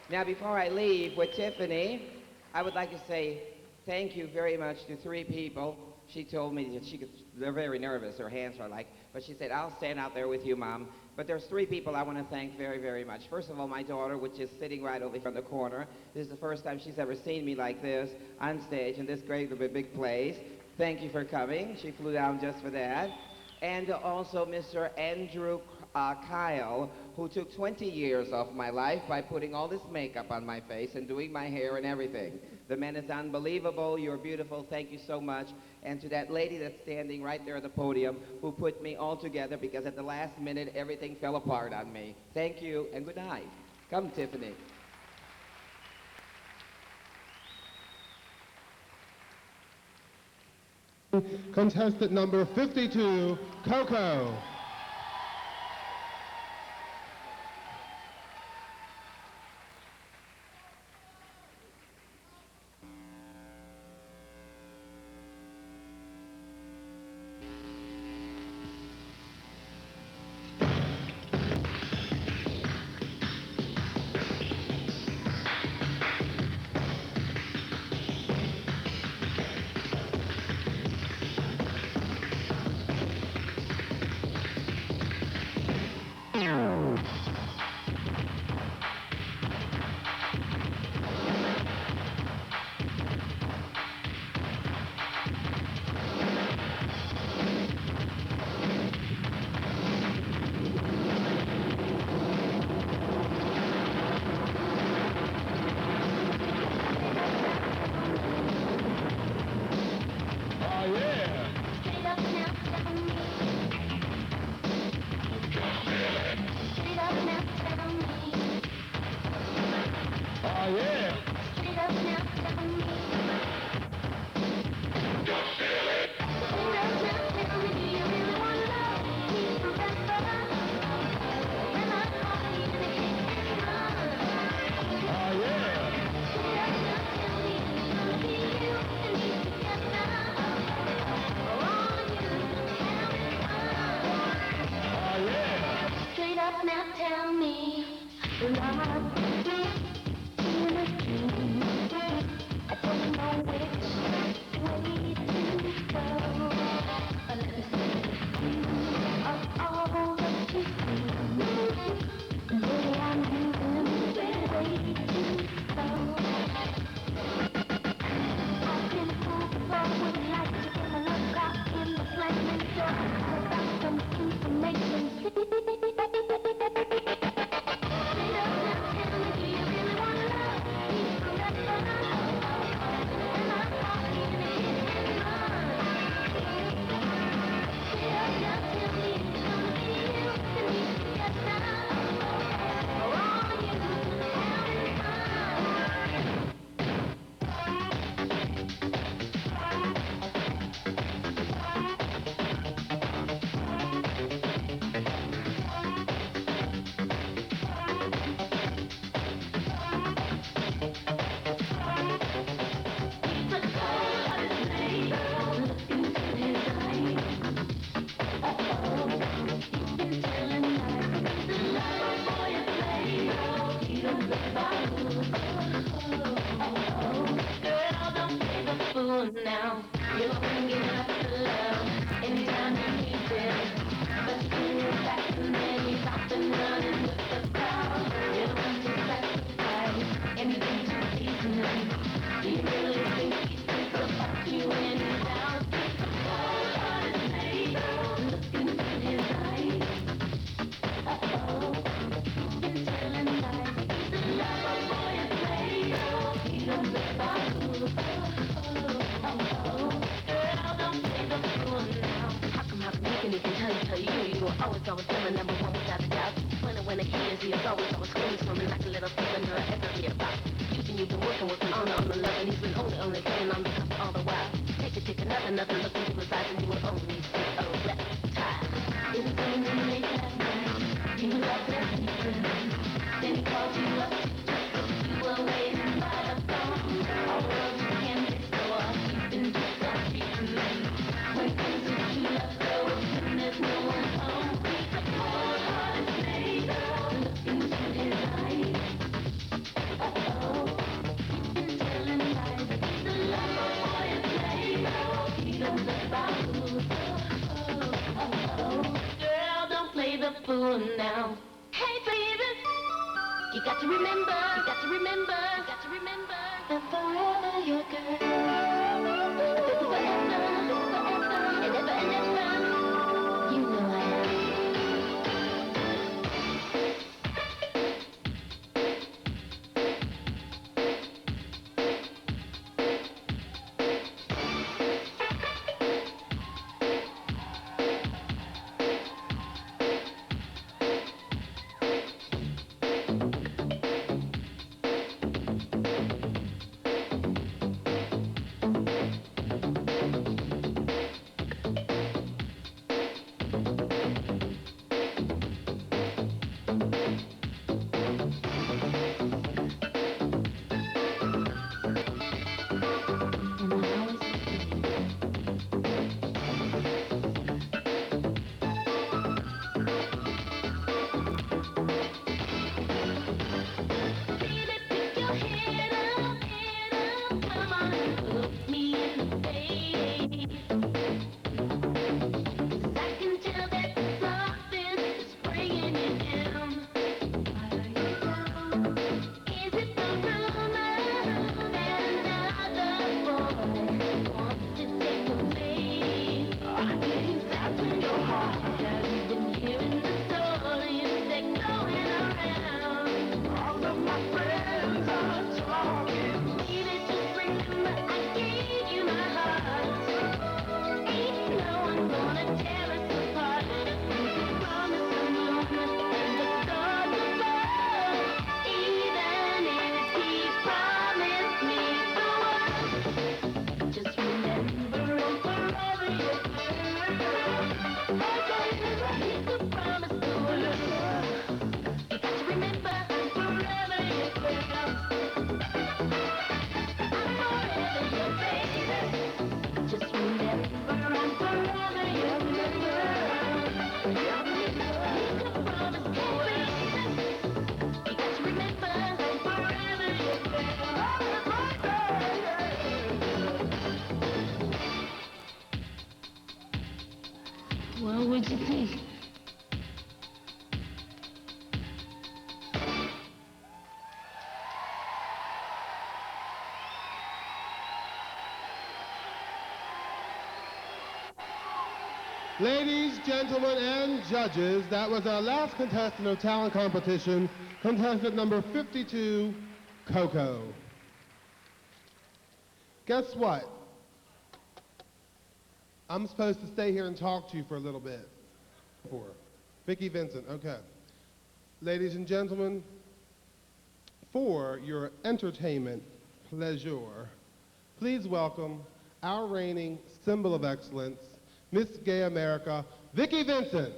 Now, before I leave with Tiffany, I would like to say thank you very much to 3 people. She told me that they're very nervous, her hands are like, but she said, I'll stand out there with you, Mom. But there's 3 people I want to thank very, very much. First of all, my daughter, which is sitting right over here in the corner. This is the first time she's ever seen me like this on stage in this great big place. Thank you for coming. She flew down just for that. And also Mr. Andrew Kyle, who took 20 years off my life by putting all this makeup on my face and doing my hair and everything. The man is unbelievable. You're beautiful. Thank you so much. And to that lady that's standing right there at the podium who put me all together because at the last minute everything fell apart on me. Thank you and good night. Come, Tiffany. Contestant number 52, Coco. Straight up now, tell me, love, fool now. You're bringing up the love anytime you need it. But you're back and then he's off and running with the crowd. You don't want to sacrifice anything to please him. Do you really think he's about you when he's out? All on his face, looking into his eyes. Uh-oh, he's been telling lies. He's a lover boy at play. He don't play by rules. Girl, don't play the fool now. How come he can tell you, you were always the number one without a doubt. When he is always screaming like a little feeling her every about. You've been working on the love, and he's been only playing on the cup all the while. Take another look into his eyes, and you will only see a reptile. It was only late last night, he was out there sleeping. Then he called you up just as you were waiting by the phone. All the roads you can be so you've been just so creeping. When it comes to true love, so when there's no one home, he's a cold-hearted slave. Look into his eyes. Uh-oh, he's been telling lies. He's a lover boy at play. He knows about rules. Girl, don't play the fool now. Hey, baby, you got to remember, that forever your girl. Baby, forever, and ever, you know I am. What would you think? Ladies, gentlemen, and judges, that was our last contestant of talent competition, contestant number 52, Coco. Guess what? I'm supposed to stay here and talk to you for a little bit. Vicki Vincent, okay. Ladies and gentlemen, for your entertainment pleasure, please welcome our reigning symbol of excellence, Miss Gay America, Vicki Vincent.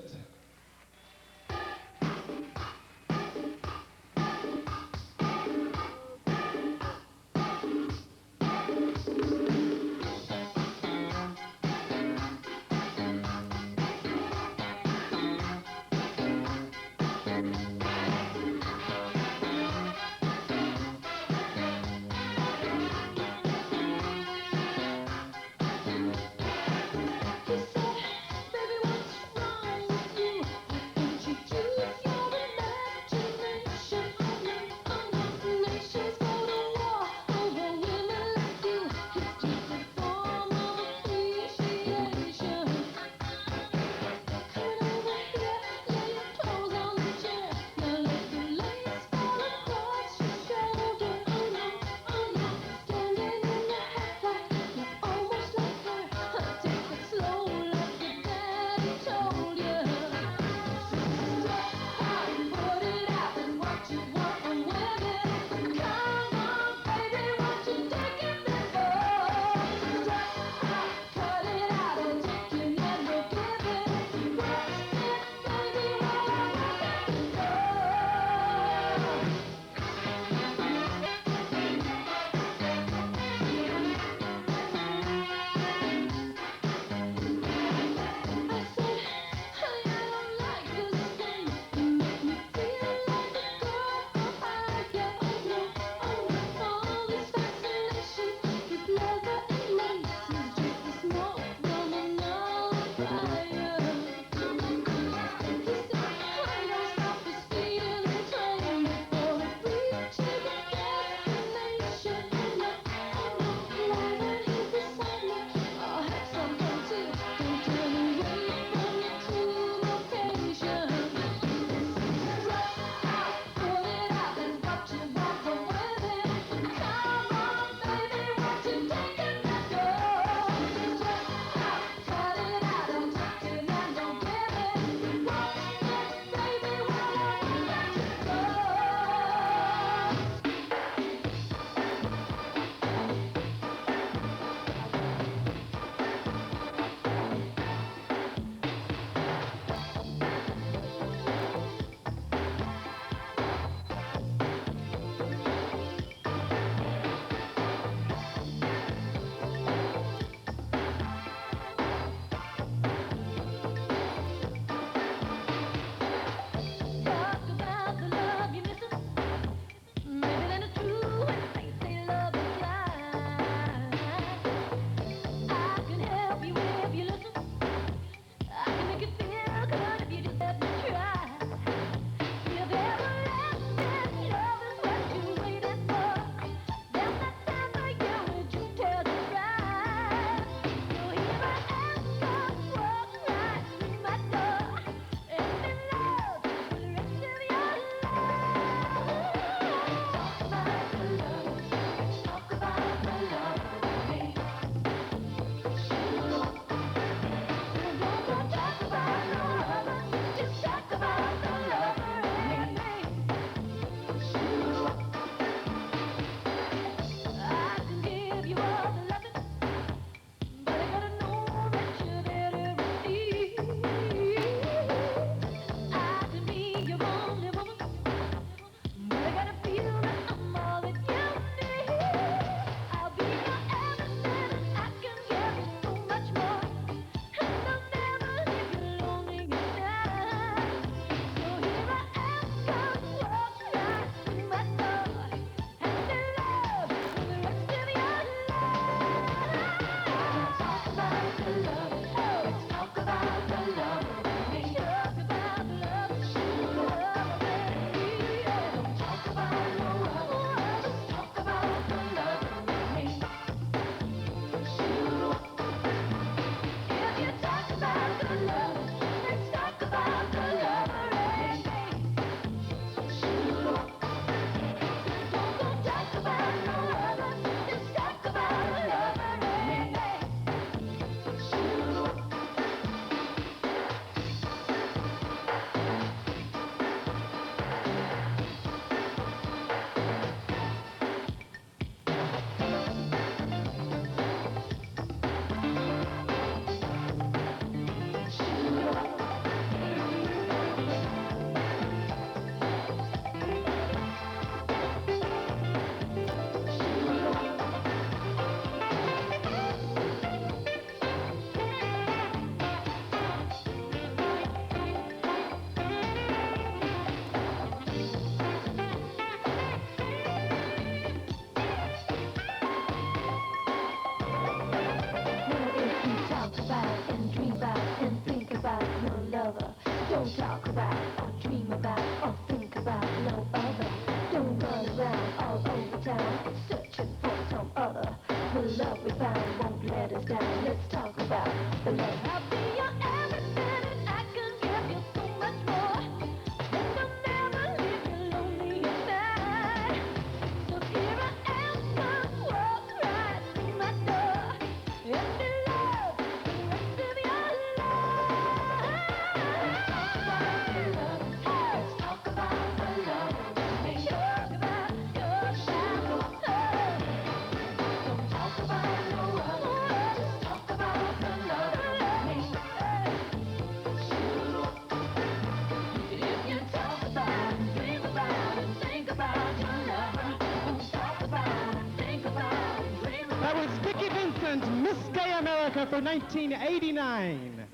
present Miss Gay America for 1989.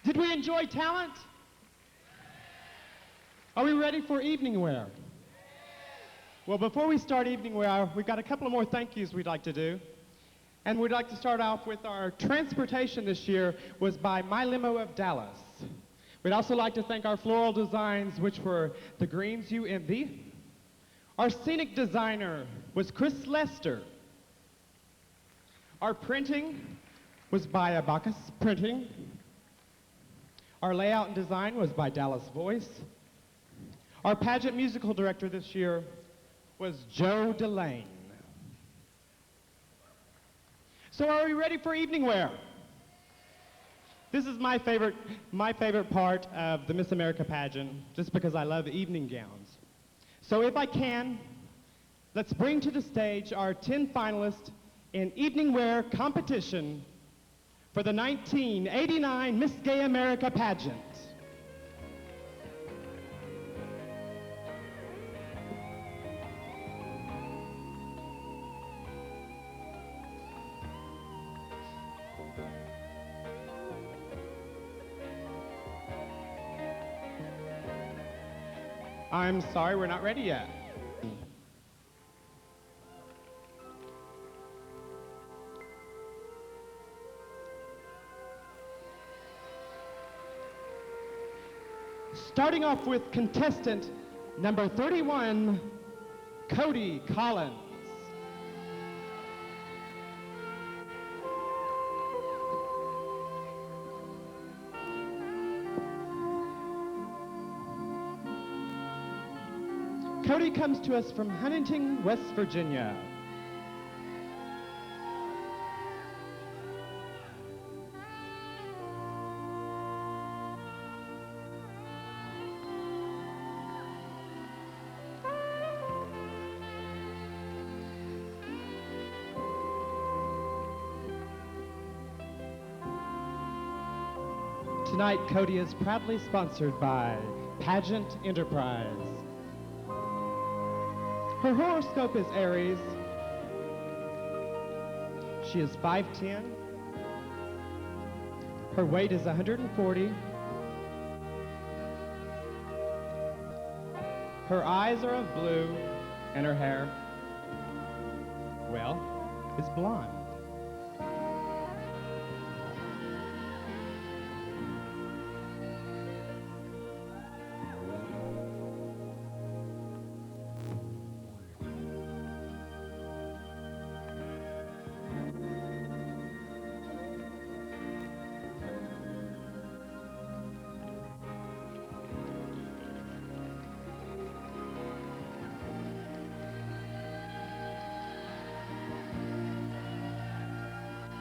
Did we enjoy talent? Are we ready for evening wear? Well, before we start evening wear, we've got a couple of more thank yous we'd like to do. And we'd like to start off with our transportation this year was by My Limo of Dallas. We'd also like to thank our floral designs, which were The Greens You Envy. Our scenic designer was Chris Lester. Our printing was by Abacus Printing. Our layout and design was by Dallas Voice. Our pageant musical director this year was Joe Delane. So are we ready for evening wear? This is my favorite part of the Miss America pageant, just because I love evening gowns. So if I can, let's bring to the stage our 10 finalists in evening wear competition for the 1989 Miss Gay America pageant. I'm sorry, we're not ready yet. Starting off with contestant number 31, Cody Collins. Cody comes to us from Huntington, West Virginia. Tonight, Cody is proudly sponsored by Pageant Enterprise. Her horoscope is Aries. She is 5'10". Her weight is 140. Her eyes are of blue, and her hair, well, is blonde.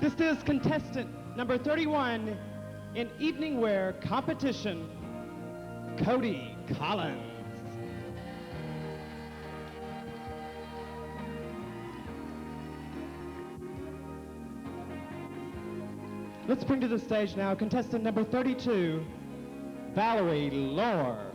This is contestant number 31 in evening wear competition, Cody Collins. Let's bring to the stage now contestant number 32, Valerie Lohr.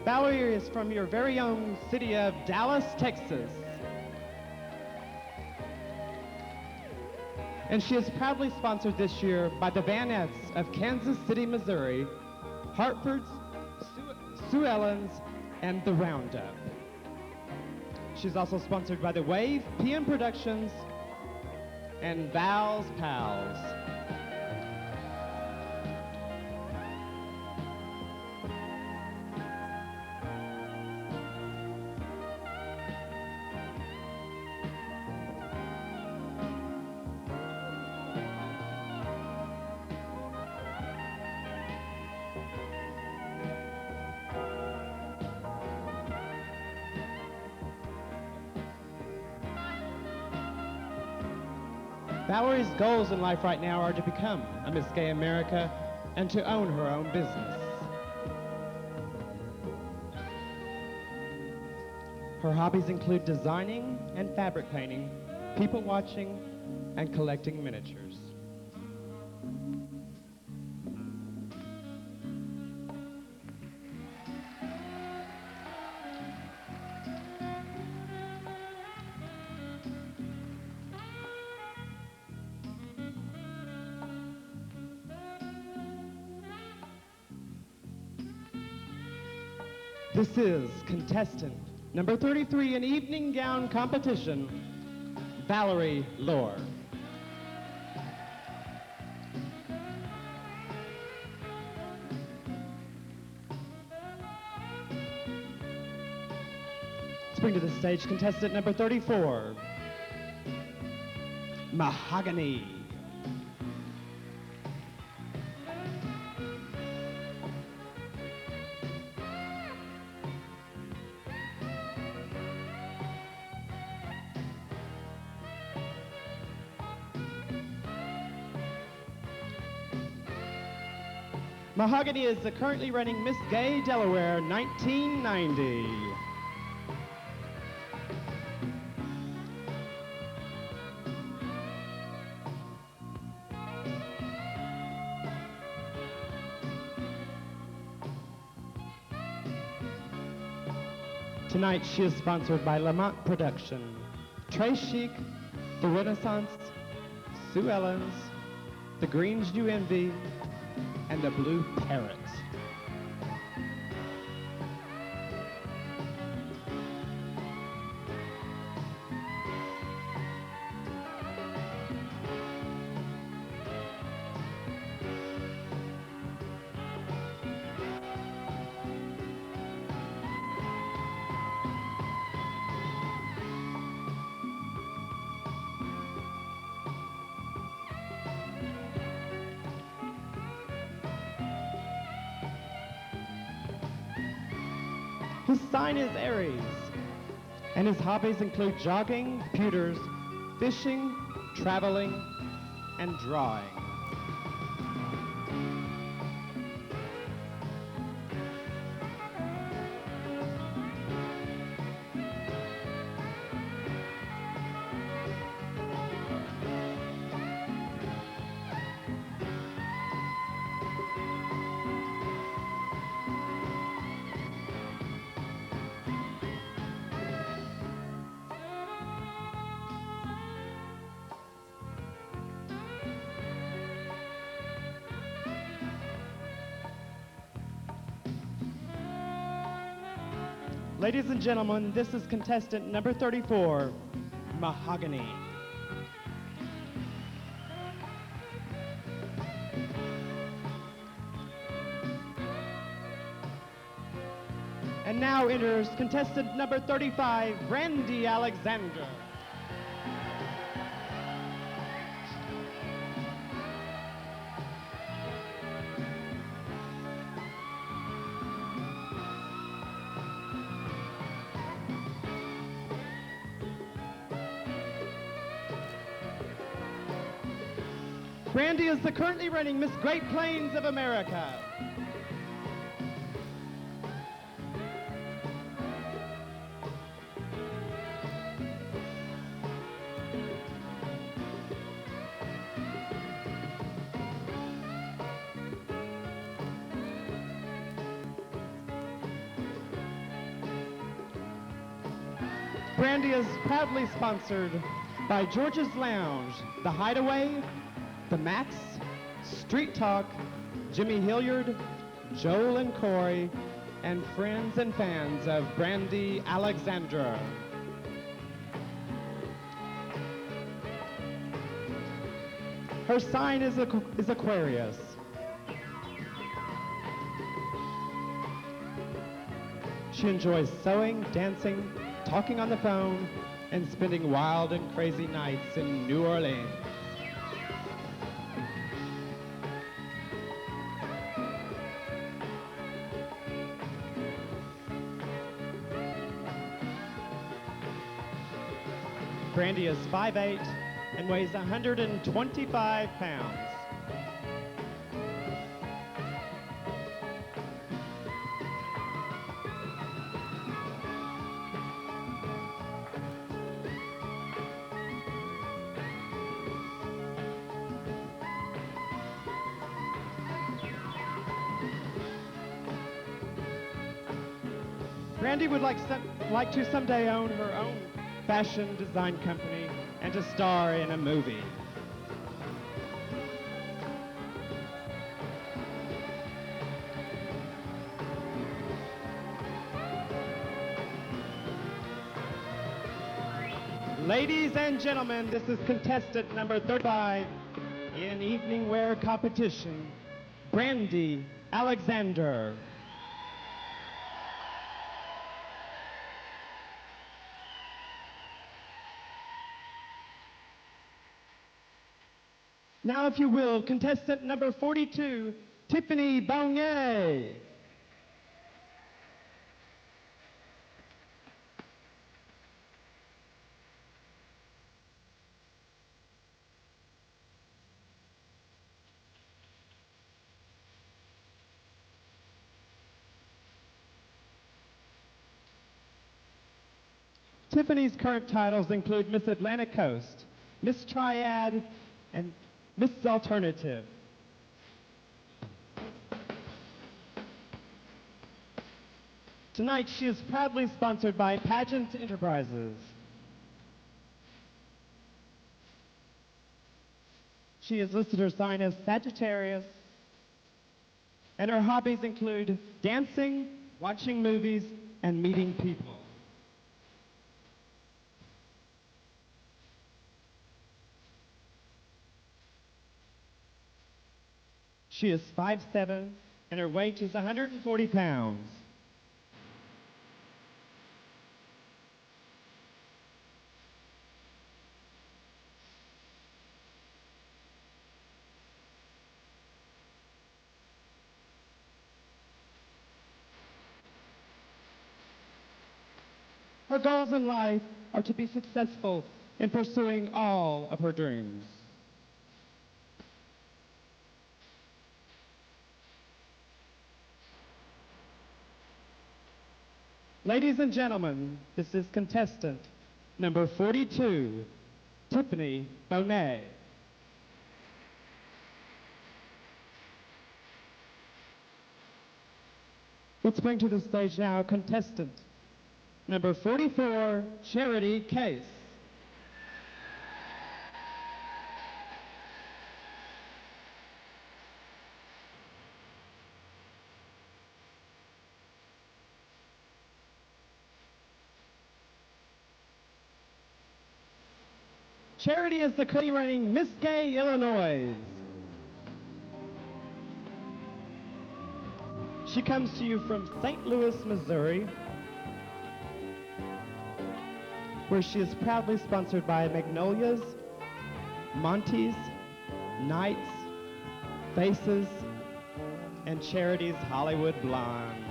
Valerie is from your very own city of Dallas, Texas. And she is proudly sponsored this year by the Vanettes of Kansas City, Missouri, Hartford's, Sue Ellen's, and The Roundup. She's also sponsored by The Wave, PM Productions, and Val's Pals. Valerie's goals in life right now are to become a Miss Gay America and to own her own business. Her hobbies include designing and fabric painting, people watching, and collecting miniatures. This is contestant number 33 in evening gown competition, Valerie Lohr. Let's bring to the stage contestant number 34, Mahogany. Mahogany is the currently running Miss Gay Delaware 1990. Tonight she is sponsored by Lamont Production, Trey Chic, The Renaissance, Sue Ellens, The Greens You Envy, and the Blue Parrot. His sign is Aries, and his hobbies include jogging, pewters, fishing, traveling, and drawing. Ladies and gentlemen, this is contestant number 34, Mahogany. And now enters contestant number 35, Brandy Alexander. Brandy is the currently reigning Miss Great Plains of America. Brandy is proudly sponsored by George's Lounge, The Hideaway, The Max, Street Talk, Jimmy Hilliard, Joel and Corey, and friends and fans of Brandy Alexander. Her sign is Aquarius. She enjoys sewing, dancing, talking on the phone, and spending wild and crazy nights in New Orleans. Brandy is 5'8" and weighs 125 pounds. Brandy would like to someday own her own fashion design company and to star in a movie. Ladies and gentlemen, this is contestant number 35 in evening wear competition, Brandy Alexander. Now, if you will, contestant number 42, Tiffany Bonnier. Tiffany's current titles include Miss Atlantic Coast, Miss Triad, and Miss Alternative. Tonight, she is proudly sponsored by Pageant Enterprises. She has listed her sign as Sagittarius, and her hobbies include dancing, watching movies, and meeting people. She is 5'7", and her weight is 140 pounds. Her goals in life are to be successful in pursuing all of her dreams. Ladies and gentlemen, this is contestant number 42, Tiffany Bonnier. Let's bring to the stage now contestant number 44, Charity Case. Charity is the currently reigning Miss Gay Illinois. She comes to you from St. Louis, Missouri, where she is proudly sponsored by Magnolias, Monty's, Knights, Faces, and Charity's Hollywood Blondes.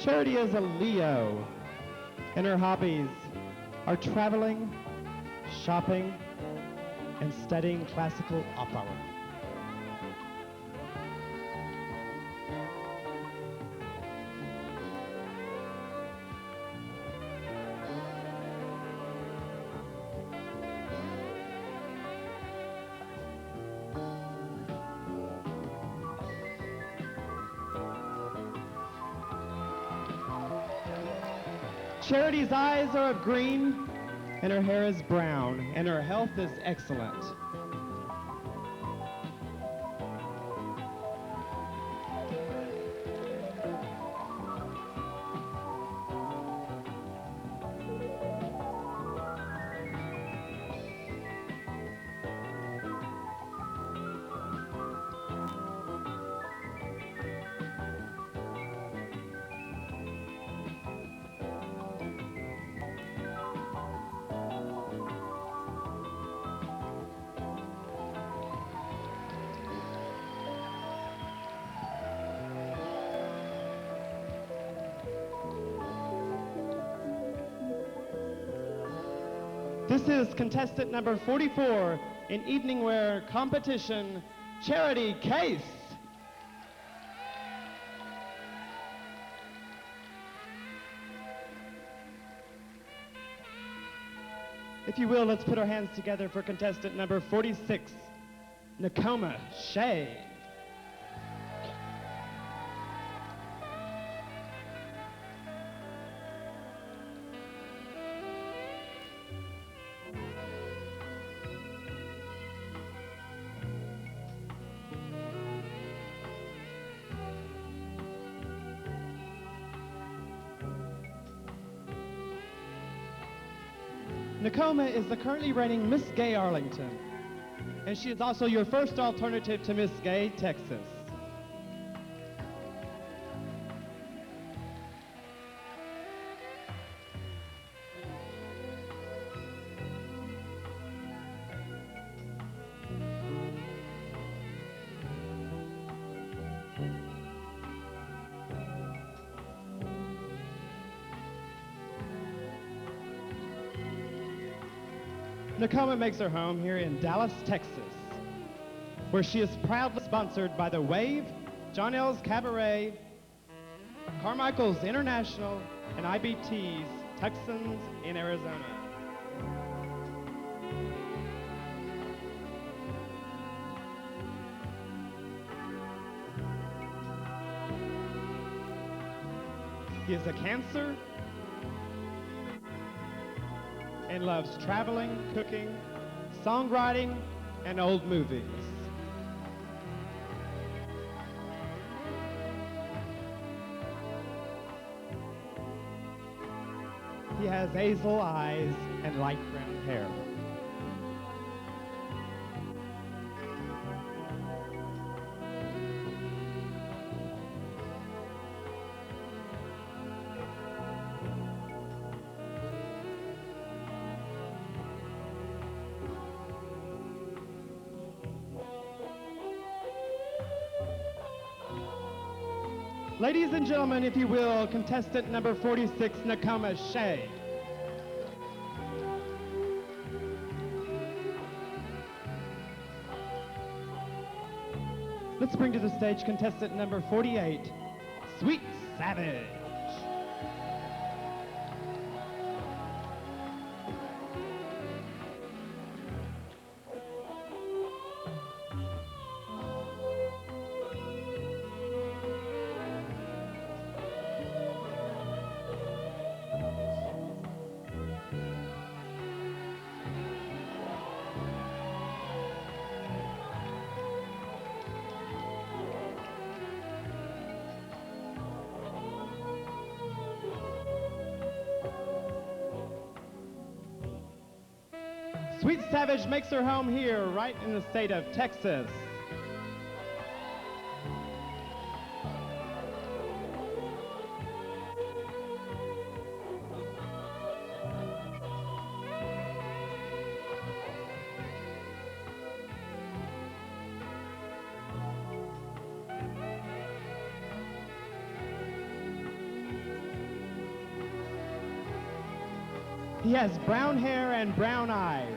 Charity is a Leo, and her hobbies are traveling, shopping, and studying classical opera. Charity's eyes are of green, and her hair is brown, and her health is excellent. This is contestant number 44 in evening wear competition, Charity Case. If you will, let's put our hands together for contestant number 46, Nakoma Shea. Nakoma is the currently reigning Miss Gay Arlington, and she is also your first alternative to Miss Gay Texas. Nakoma makes her home here in Dallas, Texas, where she is proudly sponsored by The Wave, John L's Cabaret, Carmichael's International, and IBT's Texans in Arizona. He is a Cancer and loves traveling, cooking, songwriting, and old movies. He has hazel eyes and light brown hair. Ladies and gentlemen, if you will, contestant number 46, Nakoma Shea. Let's bring to the stage contestant number 48, Sweet Savage. Sweet Savage makes her home here, right in the state of Texas. He has brown hair and brown eyes.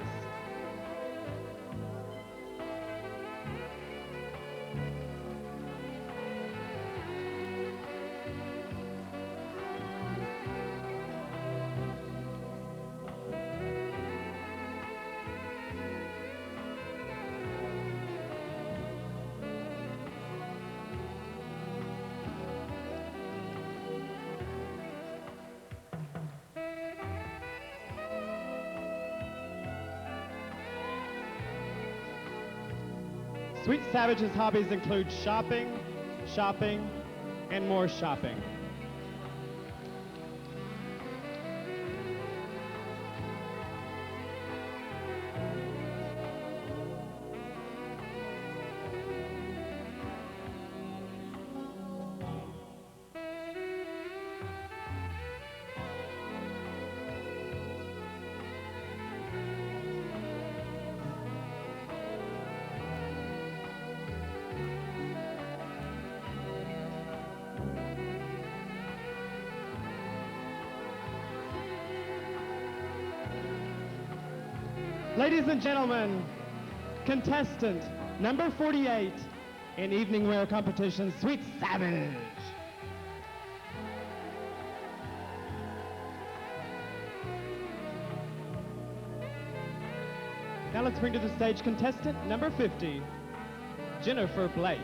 Sweet Savage's hobbies include shopping, shopping, and more shopping. Ladies and gentlemen, contestant number 48 in evening wear competition, Sweet Savage. Now let's bring to the stage contestant number 50, Jennifer Blake.